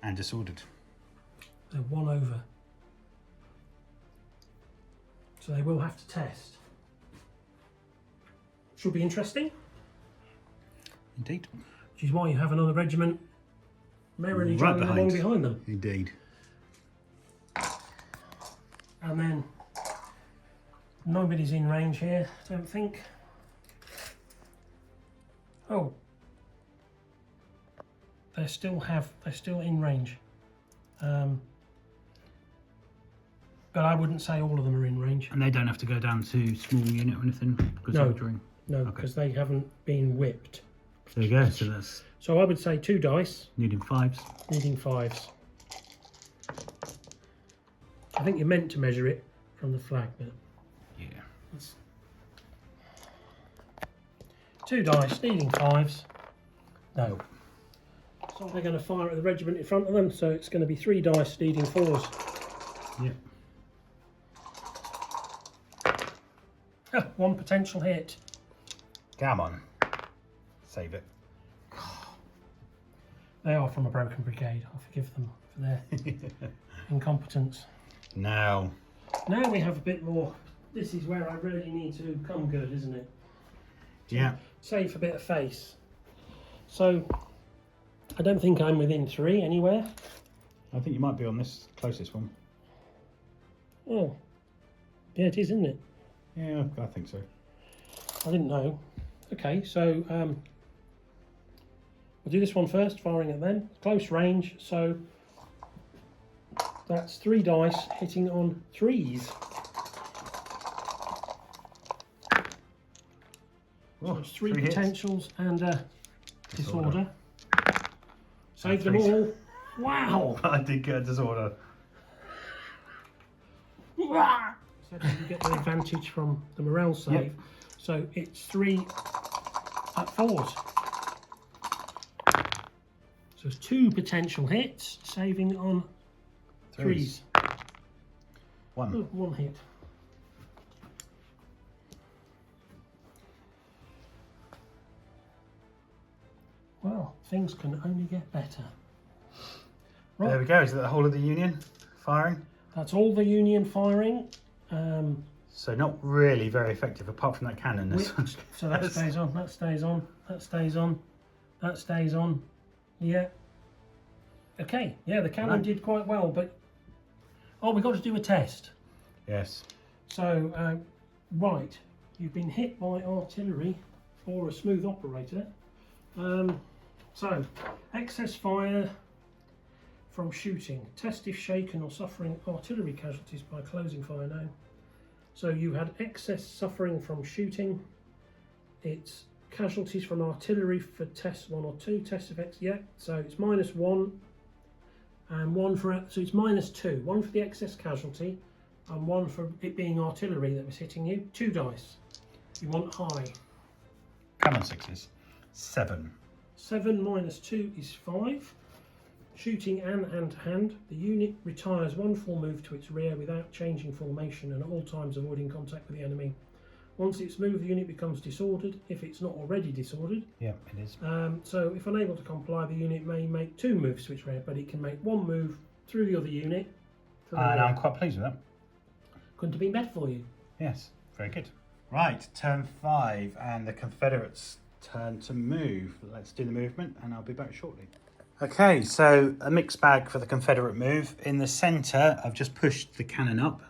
and disordered. the 1 over. So they will have to test. Should be interesting. Indeed. Which is why you have another regiment merrily Right jogging along behind them. Indeed. And then nobody's in range here, I don't think. Oh, they're still in range. But I wouldn't say all of them are in range. And they don't have to go down to small unit or anything because No. of drawing. No, Okay. because they haven't been whipped. There you go. So that's So I would say 2 dice, needing 5s. needing 5s. I think you're meant to measure it from the flag, but Yeah. it's 2 dice, needing 5s. No. So they're going to fire at the regiment in front of them, so it's going to be 3 dice, needing 4s. Yep. 1 potential hit. Come on. Save it. They are from a broken brigade. I forgive them for their incompetence. Now we have a bit more. This is where I really need to come good, isn't it? Yeah. Save a bit of face. So I don't think I'm within 3 anywhere. I think you might be on this closest one. Oh, yeah, it is, isn't it? Yeah, I think so. I didn't know. Okay, so we'll do this one first, firing at them. Close range, so that's 3 dice hitting on 3s. So it's 3 potentials and disorder. Save them all. Wow! I did get a disorder. So you get the advantage from the morale save. Yep. So it's 3 at 4s. So it's 2 potential hits, saving on 3s. 1. Oh, 1 hit. Well, things can only get better. Right. There we go. Is that the whole of the Union firing? That's all the Union firing. So not really very effective, apart from that cannon. So that stays on, that stays on, that stays on, that stays on. Yeah. Okay, yeah, the cannon did quite well, but... Oh, we've got to do a test. Yes. So, right, you've been hit by artillery or a smooth operator. So, excess fire from shooting. Test if shaken or suffering artillery casualties by closing fire now. So you had excess suffering from shooting. It's casualties from artillery for tests 1 or 2. Test effects, yeah. So it's -1 and 1 for, so it's -2. 1 for the excess casualty and 1 for it being artillery that was hitting you. 2 dice. You want high. Cannon 6s. 7. 7 -2 is 5. Shooting and hand-to-hand, the unit retires 1 full move to its rear without changing formation and at all times avoiding contact with the enemy. Once it's moved, the unit becomes disordered, if it's not already disordered. Yeah, it is. So if unable to comply, the unit may make 2 moves to its rear, but it can make 1 move through the other unit. And I'm quite pleased with that. Couldn't have been better for you. Yes, very good. Right, turn 5 and the Confederates' turn to move. Let's do the movement and I'll be back shortly. Okay, so a mixed bag for the Confederate move. In the centre, I've just pushed the cannon up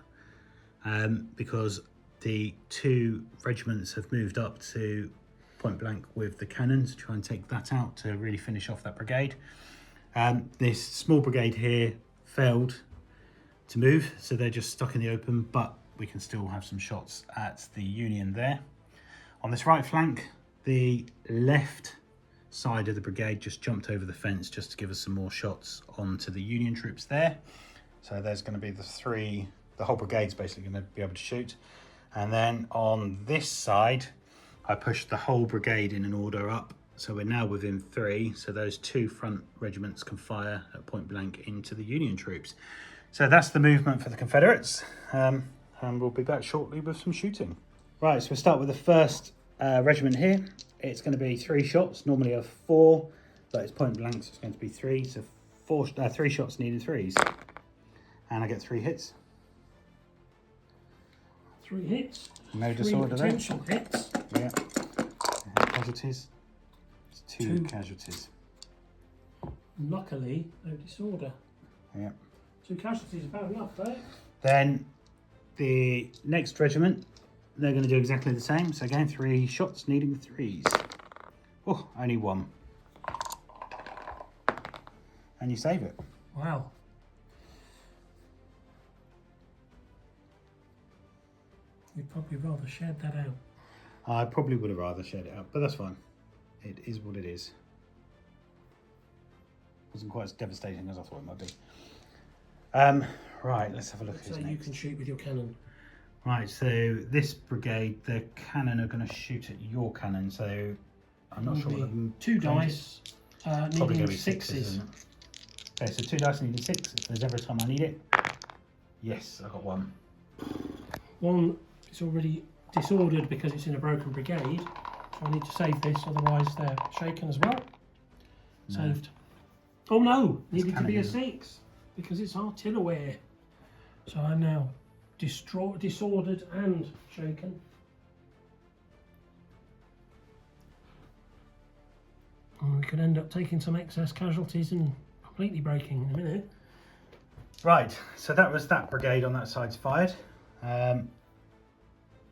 because the 2 regiments have moved up to point blank with the cannon to try and take that out to really finish off that brigade. This small brigade here failed to move, so they're just stuck in the open, but we can still have some shots at the Union there. On this right flank, the left side of the brigade just jumped over the fence just to give us some more shots onto the Union troops there. So there's going to be the whole brigade's basically going to be able to shoot. And then on this side, I pushed the whole brigade in an order up. So we're now within 3. So those 2 front regiments can fire at point blank into the Union troops. So that's the movement for the Confederates. And we'll be back shortly with some shooting. Right, so we'll start with the first regiment here. It's going to be 3 shots, normally of 4, but it's point blank, so it's going to be 3. So 3 shots needed 3s. And I get 3 hits. 3 hits. No disorder there. 3 potential hits. Yeah. And casualties. It's 2 casualties. Luckily, no disorder. Yeah. 2 casualties is about enough, though. Then the next regiment, they're going to do exactly the same. So again, 3 shots needing 3s. Oh, only 1. And you save it. Wow. You'd probably rather shared that out. I probably would have rather shared it out, but that's fine. It is what it is. Wasn't quite as devastating as I thought it might be. Right, let's have a look at So who's you next. can shoot with your cannon. Right, so this brigade, the cannon are going to shoot at your cannon, so I'm not sure what the 2 dice, Probably needing going to be 6s. isn't it? Okay, so 2 dice needing 6. If there's ever a time I need it. Yes, I got 1. 1 is already disordered because it's in a broken brigade. So I need to save this, otherwise they're shaken as well. No. Saved. Oh no, needed to be a 6 because it's artillery. So I'm now disordered and shaken. And we could end up taking some excess casualties and completely breaking in a minute. Right, so that was that brigade on that side's fired.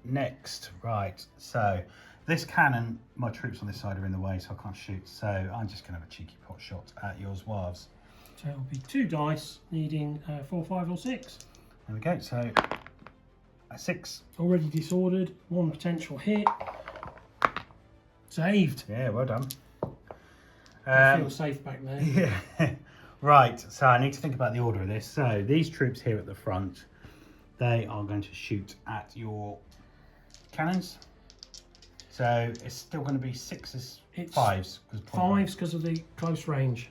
Next, right, so this cannon, my troops on this side are in the way, so I can't shoot. So I'm just going to have a cheeky pot shot at your zouaves. So it'll be 2 dice needing 4, 5 or 6. There we go, so a 6. Already disordered, 1 potential hit. Saved. Yeah, well done. I feel safe back there. Yeah. Right, so I need to think about the order of this. So these troops here at the front, they are going to shoot at your cannons. So it's still going to be 6s, It's 5s. 5s because of the close range.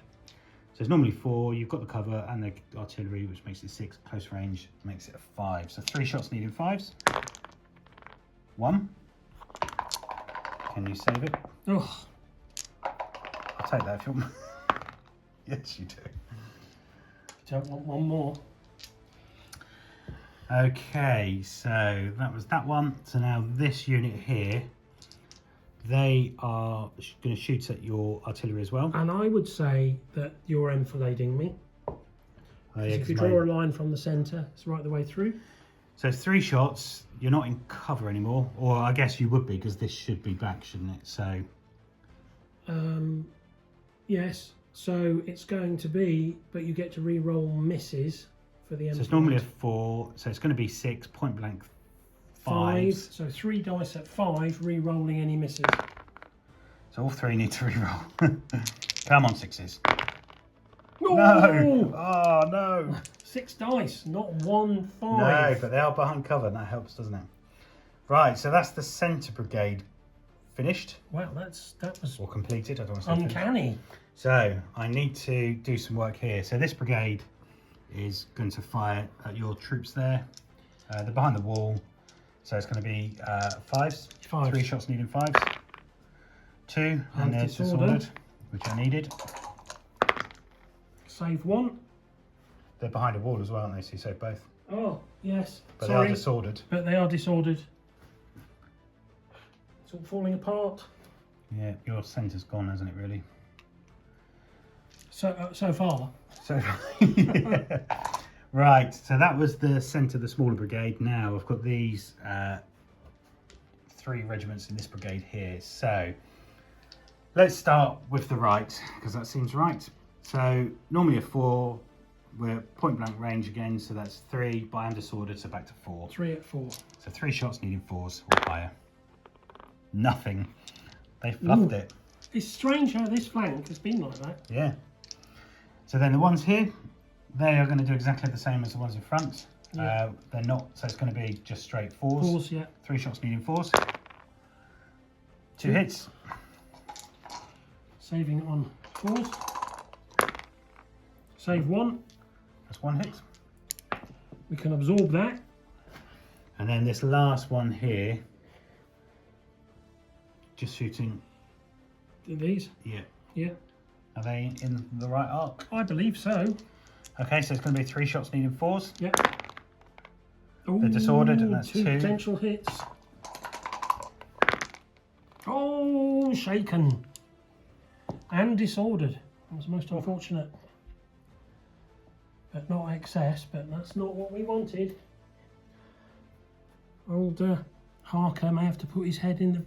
So it's normally 4, you've got the cover and the artillery, which makes it 6, close range makes it a 5. So 3 shots needed 5s. 1. Can you save it? Oh, I'll take that if you want. Yes, you do. don't want one more. Okay, so that was that one. So now this unit here, they are going to shoot at your artillery as well. And I would say that you're enfilading me. Oh, yeah, If you draw a line from the centre, it's right the way through. So it's 3 shots, you're not in cover anymore, or I guess you would be because this should be back, shouldn't it? So yes, so it's going to be, but you get to re-roll misses for the so it's normally a 4, so it's going to be 6, point blank 5. 5s. So 3 dice at 5, re-rolling any misses. So all 3 need to re-roll. Come on, 6s. No! No! Oh, no! 6 dice, not 1 5. No, but they are behind cover, and that helps, doesn't it? Right, so that's the centre brigade finished. Wow, that was Or completed, I don't want to say finished. uncanny. So I need to do some work here. So this brigade is going to fire at your troops there. They're behind the wall. So it's going to be 5s. 5. 3 shots needing 5s. 2, and they're disordered, which I needed. Save 1. They're behind a wall as well, aren't they? So you save both. Oh, yes. But Sorry, they are disordered. but they are disordered. It's all falling apart. Yeah, your centre's gone, hasn't it, really? So far. So, yeah. Right, so that was the centre, the smaller brigade. Now I've got these 3 regiments in this brigade here. So let's start with the right, because that seems right. So normally a 4, we're point blank range again, so that's 3, but I'm disordered, so back to 4. 3 at 4. So 3 shots needing 4s or higher. Nothing. They fluffed it. It's strange how this flank has been like that. Yeah. So then the ones here, they are going to do exactly the same as the ones in front. Yeah. They're not, so it's going to be just straight 4s. 4s, yeah. 3 shots needing 4s. 2 hits. Saving on 4s. Save 1. That's 1 hit. We can absorb that. And then this last one here, just shooting. These? Yeah. Yeah. Are they in the right arc? I believe so. Okay, so it's going to be 3 shots needing 4s. Yep. They're disordered, and that's 2 2. potential hits. Oh, shaken. And disordered. That was most unfortunate. But not excess, but that's not what we wanted. Old Harker may have to put his head in the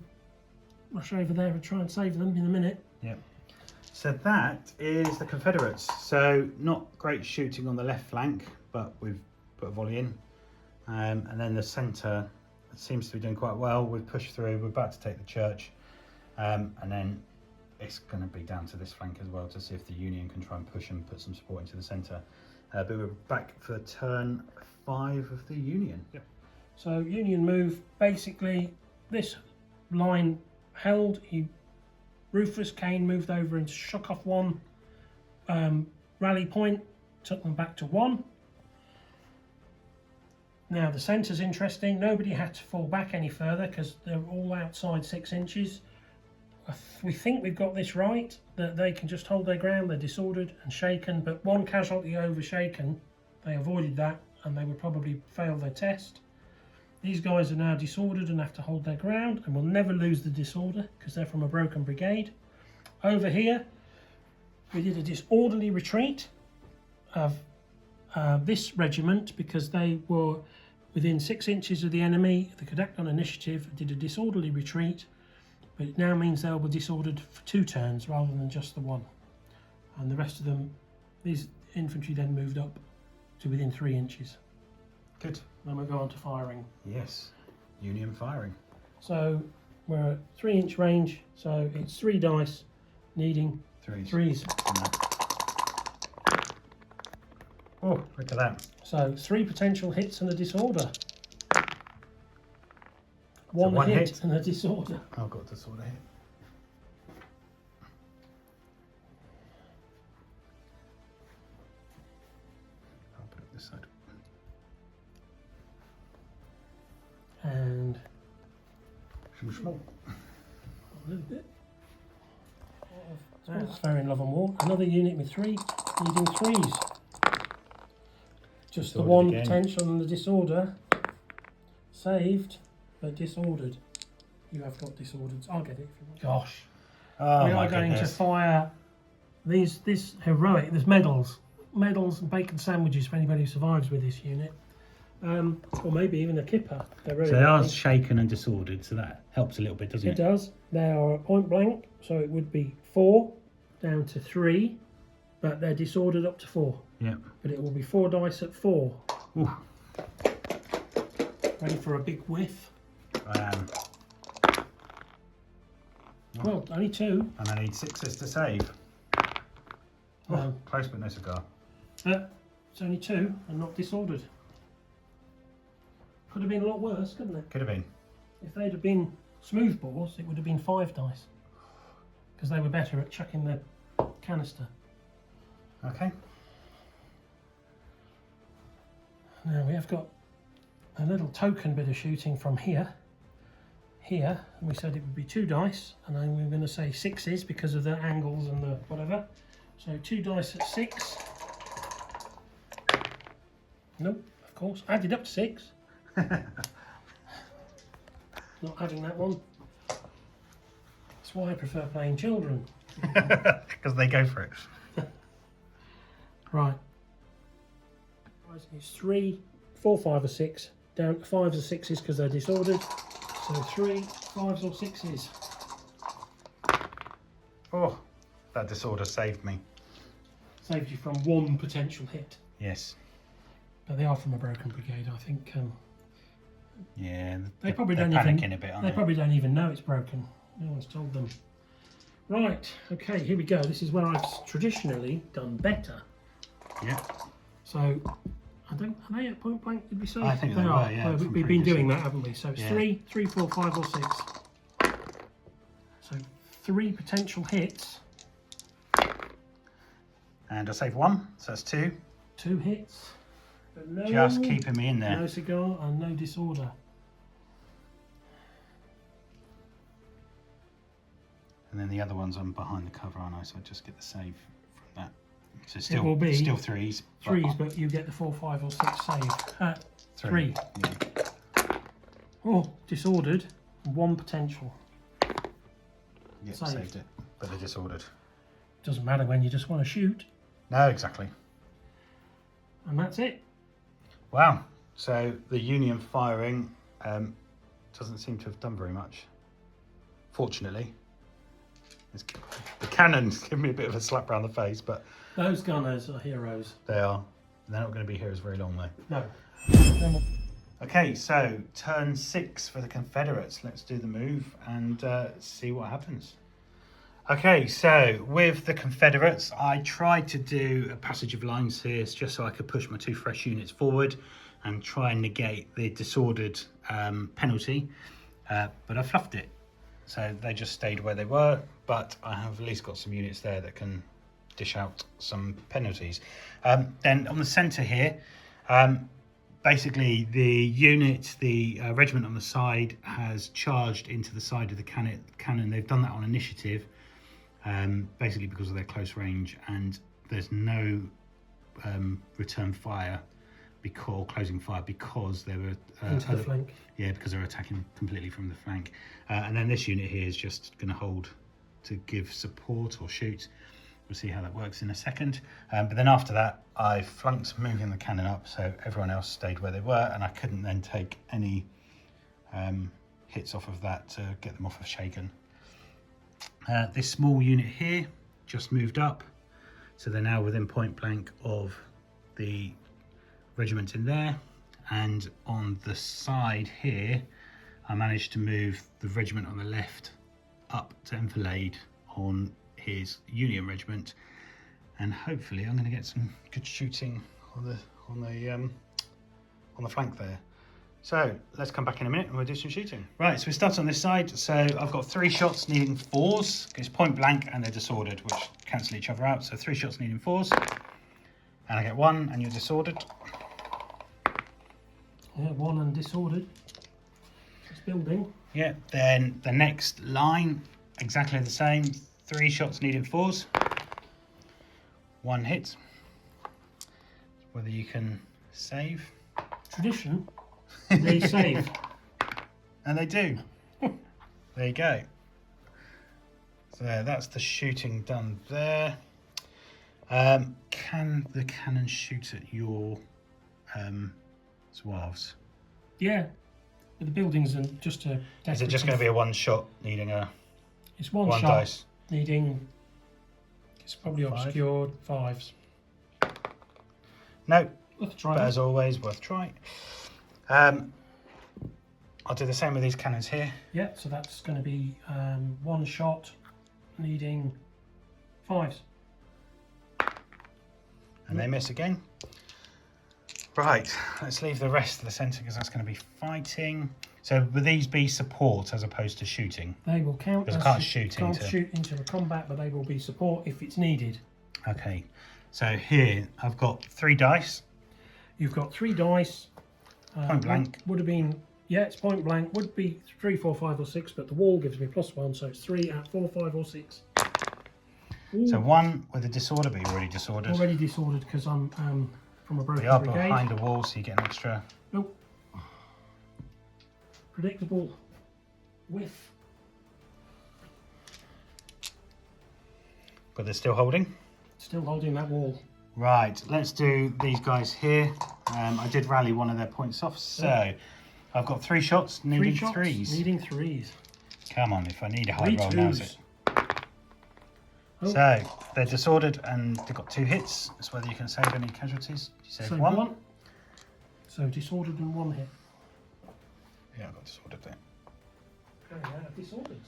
rush over there and try and save them in a minute. Yep. So that is the Confederates. So not great shooting on the left flank, but we've put a volley in. And then the centre seems to be doing quite well. We've pushed through, we're about to take the church. And then it's going to be down to this flank as well to see if the Union can try and push and put some support into the centre. But we're back for turn 5 of the Union. Yep. So Union move, basically this line held, Rufus Kane moved over and shook off 1 rally point, took them back to 1. Now the centre's interesting, nobody had to fall back any further because they're all outside 6 inches. we think we've got this right, that they can just hold their ground, they're disordered and shaken, but one casualty over shaken, they avoided that and they would probably fail their test. These guys are now disordered and have to hold their ground and will never lose the disorder because they're from a broken brigade. Over here, we did a disorderly retreat of this regiment because they were within 6 inches of the enemy. They could act on initiative, did a disorderly retreat, but it now means they were disordered for 2 turns rather than just the one. And the rest of them, these infantry then moved up to within 3 inches. Good. Then we'll go on to firing. Yes, Union firing. So we're at 3-inch range, so it's 3 dice needing threes. Oh, look at that. So 3 potential hits and a disorder. So One one hit hit. and a disorder. I've got disorder here. I'll put it this side. And Some smoke. a little bit. That's fair in love and war. Another unit with 3, needing 3s. Just the Disordered one again. potential and the disorder. Saved, but disordered. You have got disordered. I'll get it if you want. Gosh. Oh, We my are going to goodness. fire this heroic. There's medals and bacon sandwiches for anybody who survives with this unit. Or maybe even a kipper. They're very So they are lucky. shaken and disordered, so that helps a little bit, doesn't It it? does. They are point blank, so it would be 4 down to 3, but they're disordered up to 4. Yeah. But it will be 4 dice at 4. Ooh. Ready for a big whiff. Well, only 2. And I need 6s to save. Oh, close but no cigar. It's only 2 and not disordered. Could have been a lot worse, couldn't it? Could have been. If they'd have been smooth bores, it would have been 5 dice. Because they were better at chucking the canister. Okay. Now we have got a little token bit of shooting from here. Here, and we said it would be 2 dice, and then we're going to say 6s because of the angles and the whatever. So 2 dice at 6. Nope, of course. Added up to 6. Not having that one. That's why I prefer playing children. Because they go for it. Right. It's 3, 4, 5 or 6. Down to 5s or 6s because they're disordered. So 3, 5s or 6s. Oh, that disorder saved me. Saved you from 1 potential hit. Yes. But they are from a broken brigade, I think. Yeah. They probably they're don't panicking even. a bit, aren't They they? probably don't even know it's broken. No one's told them. Right. Okay. Here we go. This is where I've traditionally done better. Yeah. So, I don't. Are they at point blank? Did we say? I think they were, yeah, Well, from we've been previously. doing that, haven't we? So it's Yeah. 3, 3, 4, 5, or 6. So 3 potential hits. And I save 1, so that's 2. 2 hits. But no, Just keeping me in there. no cigar and no disorder. And then the other ones I'm behind the cover, aren't I? So I just get the save from that. So will be still 3s. 3s, but you get the 4, 5, or 6 save. 3. Yeah. Oh, disordered. 1 potential. Yep, Saved. saved it. But they're disordered. Doesn't matter when you just want to shoot. No, exactly. And that's it. Wow. So the Union firing doesn't seem to have done very much. Fortunately. The cannon's giving me a bit of a slap around the face, but Those gunners are heroes. they are. They're not going to be heroes very long though. No. Okay, so turn 6 for the Confederates. Let's do the move and see what happens. Okay, so with the Confederates, I tried to do a passage of lines here just so I could push my 2 fresh units forward and try and negate the disordered penalty, but I fluffed it. So they just stayed where they were, but I have at least got some units there that can dish out some penalties. Then on the centre here, basically the unit, the regiment on the side has charged into the side of the cannon. They've done that on initiative, basically because of their close range, and there's no return fire or closing fire because they were into the flank. Yeah, because they're attacking completely from the flank. And then this unit here is just going to hold to give support or shoot. We'll see how that works in a second. But then after that, I flunked moving the cannon up, so everyone else stayed where they were, and I couldn't then take any hits off of that to get them off of shaken. This small unit here just moved up, so they're now within point blank of the regiment in there. And on the side here, I managed to move the regiment on the left up to enfilade on his Union regiment, and hopefully I'm going to get some good shooting on the flank there. So let's come back in a minute and we'll do some shooting. Right, so we start on this side. So I've got 3 shots needing 4s. It's point blank and they're disordered, which cancel each other out. So 3 shots needing 4s, and I get 1 and you're disordered. Yeah, 1 and disordered. It's building. Yeah, then the next line, exactly the same. 3 shots needing 4s. 1 hit. Whether you can save. Tradition, they save. And they do. There you go. So that's the shooting done there. Can the cannon shoot at your Zouaves? Yeah, but the buildings and just a. Is it just going to be a 1 shot needing a? It's one shot dice. Needing. It's probably 5. obscured 5s. No, Worth a try. but as always, worth a try. I'll do the same with these cannons here. Yeah, so that's going to be 1 shot needing 5s. And they miss again. Right, let's leave the rest of the centre because that's going to be fighting. So will these be support as opposed to shooting? They will count. Because I can't shoot into... shoot into a combat, but they will be support if it's needed. Okay, so here I've got 3 dice. You've got 3 dice. Point blank. Would have been, yeah, it's point blank. Would be 3, 4, 5 or 6, but the wall gives me +1, so it's 3 at 4, 5 or 6. Ooh. So 1 with a disorder, but you're already disordered. Already disordered because I'm from a broken They are brigade. behind the wall, so you get an extra. Nope. Predictable whiff. But they're still holding. Still holding that wall. Right, let's do these guys here. I did rally one of their points off, so I've got 3 shots, needing 3s. Needing 3s. Come on, if I need a high roll, now's it. Oh. So they're disordered and they've got 2 hits. It's whether you can save any casualties. You save So 1. So disordered and 1 hit. Yeah, I got disordered there. Okay, yeah, disordered.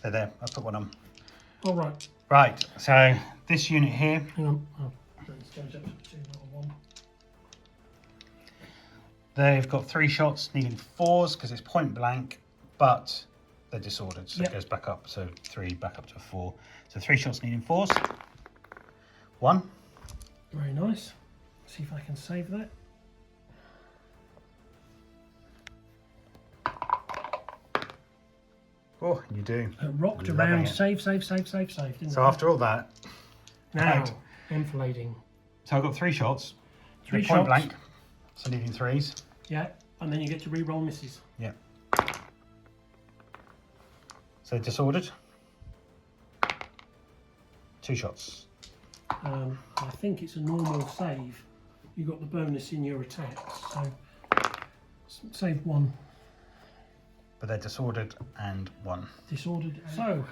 They're there. I put 1 on. All right. Right. So this unit here. Hang on. Oh, let's change that to 2, not a 1. They've got 3 shots, needing 4s because it's point blank, but they're disordered, so Yep. it goes back up. So 3 back up to 4. So 3 shots needing 4s. 1. Very nice. See if I can save that. Oh, you do. Rocked Loving around. it. Save. Didn't So I? after all that, Now, right. enfilading. So I've got 3 shots. 3 They're shots. point blank, so needing 3s. Yeah, and then you get to re-roll misses. Yeah. So disordered. 2 shots. I think it's a normal save. You got the bonus in your attacks, so save 1. But they're disordered and 1. Disordered. So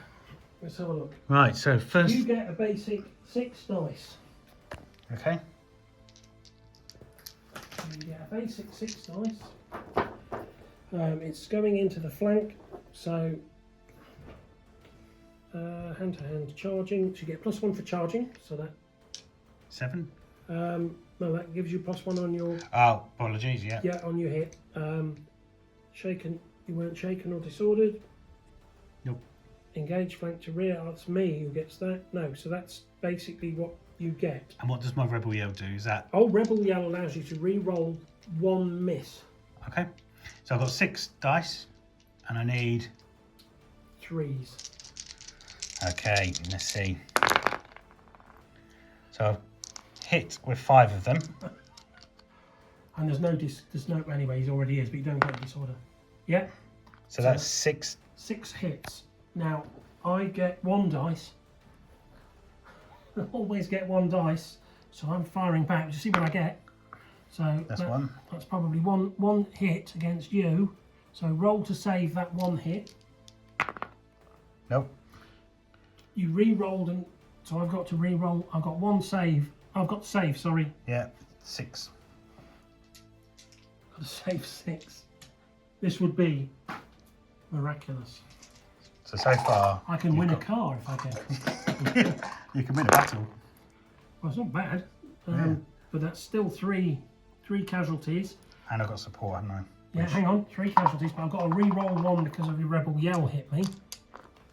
let's have a look. Right, so first. You get a basic 6 dice. Okay. You get a basic 6 dice. It's going into the flank, so hand to hand charging. So you get +1 for charging. So that 7. no, that gives you +1 on your Oh, apologies, yeah. on your hit. Shaken. You weren't shaken or disordered. Nope. Engage flank to rear. That's me who gets that. No, so that's basically what you get. And what does my rebel yell do? Is that Oh, Rebel Yell allows you to re-roll 1 miss. Okay. So I've got 6 dice, and I need. 3s. Okay, let's see. So I've hit with 5 of them. And there's no anyway, he's already is, but you don't get a disorder. Yeah. So that's 6. 6 hits. Now I get 1 dice. I always get 1 dice, so I'm firing back. You see what I get? So That's 1. That's probably one hit against you. So roll to save that 1 hit. Nope. You re-rolled, and so I've got to re-roll. I've got 1 save. I've got to save. Sorry. Yeah, 6. Got to save 6. This would be miraculous. So far I can win a car if I can. you can win a battle. Well, it's not bad, Yeah. but that's still three casualties. And I've got support, haven't I? Yeah, hang on, 3 casualties, but I've got to re-roll 1 because of your rebel yell hit me.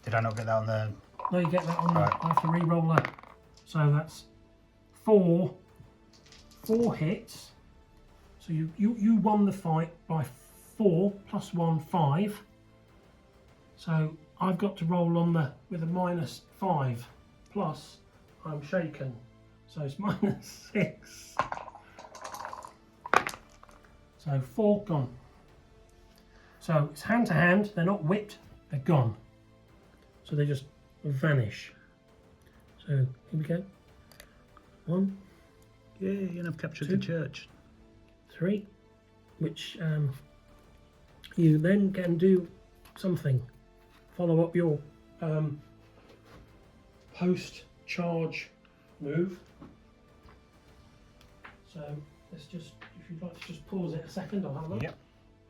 Did I not get that on the? No, you get that on Right. I have to re-roll that. So that's 4 hits. So you won the fight by 4 plus 1, 5. So I've got to roll on with a -5 plus I'm shaken. So it's -6. So 4 gone. So it's hand to hand, they're not whipped, they're gone. So they just vanish. So here we go. 1, Yeah, and I've captured 2, the church. 3, which you then can do something. Follow up your post-charge move. So let's just, if you'd like to just pause it a second, I'll have a look. Yep.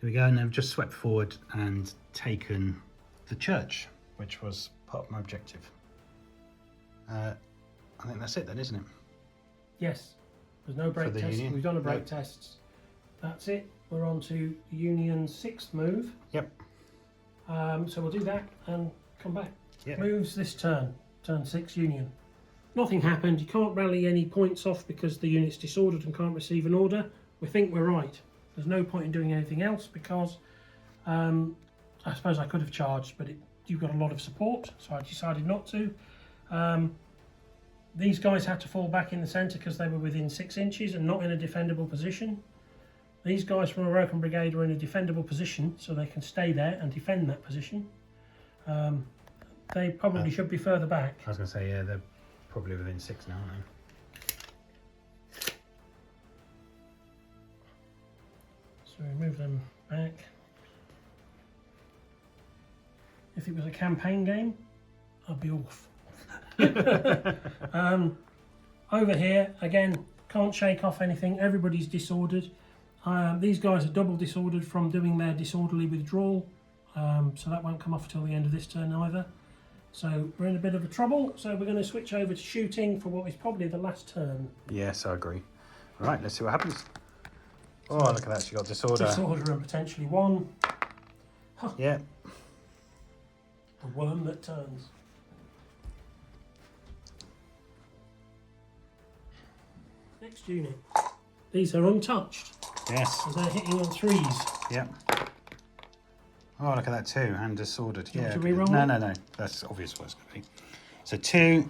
Here we go, and they've just swept forward and taken the church, which was part of my objective. I think that's it then, isn't it? Yes, there's no break the test. Union? We've done a break No. test. That's it. We're on to Union's 6th move. Yep. So we'll do that and come back. Yep. Moves this turn 6 Union. Nothing happened. You can't rally any points off because the unit's disordered and can't receive an order. We think we're right. There's no point in doing anything else because I suppose I could have charged, but you've got a lot of support, so I decided not to. These guys had to fall back in the centre because they were within 6 inches and not in a defendable position. These guys from a American Brigade are in a defendable position, so they can stay there and defend that position. They probably should be further back. I was going to say, yeah, they're probably within 6 now, aren't they? So we move them back. If it was a campaign game, I'd be off. Over here, again, can't shake off anything. Everybody's disordered. These guys are double disordered from doing their disorderly withdrawal, so that won't come off till the end of this turn either. So we're in a bit of a trouble, so we're going to switch over to shooting for what is probably the last turn. Yes, I agree. Right, let's see what happens. Oh, look at that, she got disorder. Disorder and potentially 1. Huh. Yeah. A worm that turns. Next unit. These are untouched, Yes. so they're hitting on 3s. Yep. Oh, look at that, 2, and disordered. Do you Yeah. want to re-roll No, it? no. That's obvious what it's going to be. So 2,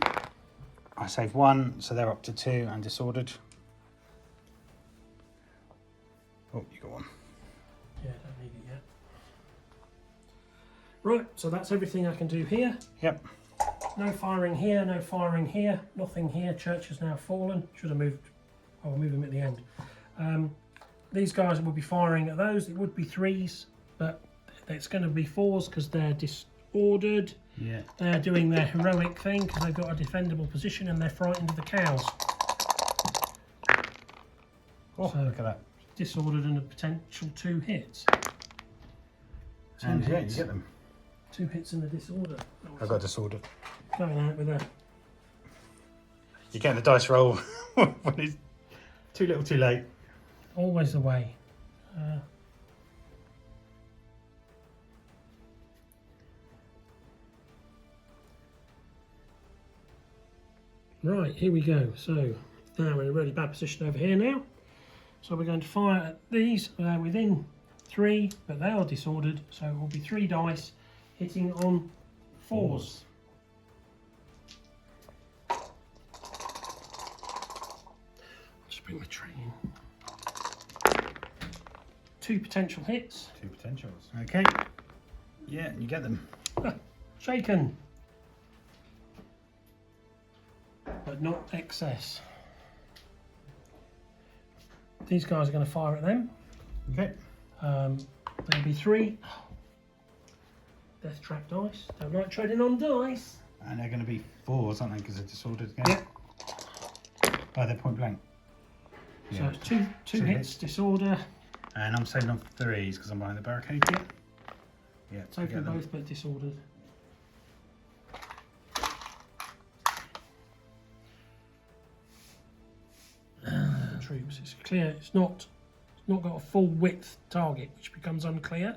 I save 1, so they're up to 2 and disordered. Oh, you got 1. Yeah, don't need it yet. Right, so that's everything I can do here. Yep. No firing here, no firing here, nothing here. Church has now fallen. Should have moved. I'll move them at the end. These guys will be firing at those. It would be 3s, but it's going to be 4s because they're disordered. Yeah. They're doing their heroic thing because they've got a defendable position and they're frightened of the cows. Oh, So- look at that. Disordered and a potential 2 hits. And yeah, you hits. get them. 2 hits in the disorder. I got disordered. Going out with a... You get the dice roll when it's too little, too late. Always the way. Right, here we go. So now we're in a really bad position over here now. So we're going to fire at these. They're within 3, but they are disordered. So it will be 3 dice hitting on 4s. Just bring the tray in. 2 potential hits. 2 potentials. Okay. Yeah, you get them. Shaken. But not excess. These guys are going to fire at them. Okay. There'll be 3 death trap dice. Don't like treading on dice. And they're going to be 4s, aren't they? Because they're disordered again. Yeah. Oh, they're point blank. So Yeah. it's two hits, disorder. And I'm saving on 3s because I'm behind the barricade. Yeah. Yeah. Taking both, but disordered. Troops. It's clear. It's not got a full width target, which becomes unclear.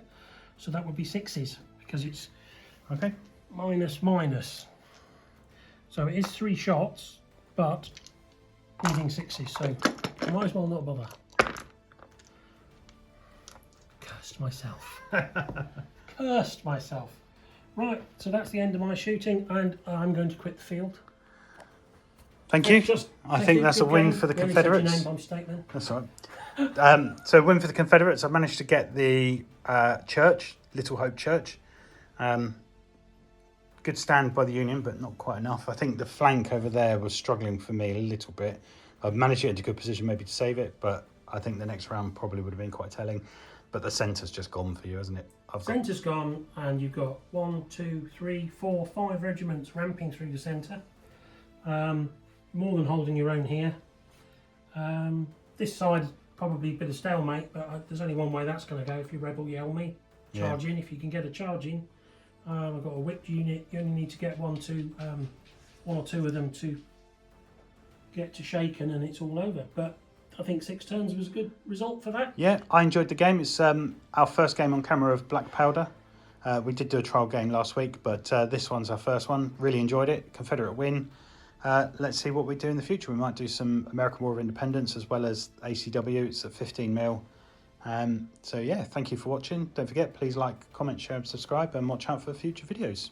So that would be 6s because it's Okay. minus. So it is 3 shots, but needing 6s. So I might as well not bother. Cursed myself. Cursed myself. Right. So that's the end of my shooting, and I'm going to quit the field. Thank you. Just I thank think you. that's a Good win game. for the Nearly said your Confederates. name by mistake then. That's all right. So win for the Confederates. I managed to get the church, Little Hope Church. Good stand by the Union, but not quite enough. I think the flank over there was struggling for me a little bit. I've managed to get into a good position maybe to save it, but I think the next round probably would have been quite telling. But the centre's just gone for you, hasn't it? Centre's gone, and you've got 1, 2, 3, 4, 5 regiments ramping through the centre. More than holding your own here. This side probably a bit of stalemate, but there's only one way that's going to go. If you rebel yell me, charge in. If you can get a charge in, I've got a whipped unit. You only need to get 1 or 2 of them to get to shaken, and it's all over. But I think 6 turns was a good result for that. Yeah, I enjoyed the game. It's our first game on camera of Black Powder. We did do a trial game last week, but this one's our first one. Really enjoyed it. Confederate win. Let's see what we do in the future. We might do some American War of Independence as well as ACW. It's at 15 mil. So yeah, thank you for watching. Don't forget, please like, comment, share and subscribe, and watch out for future videos.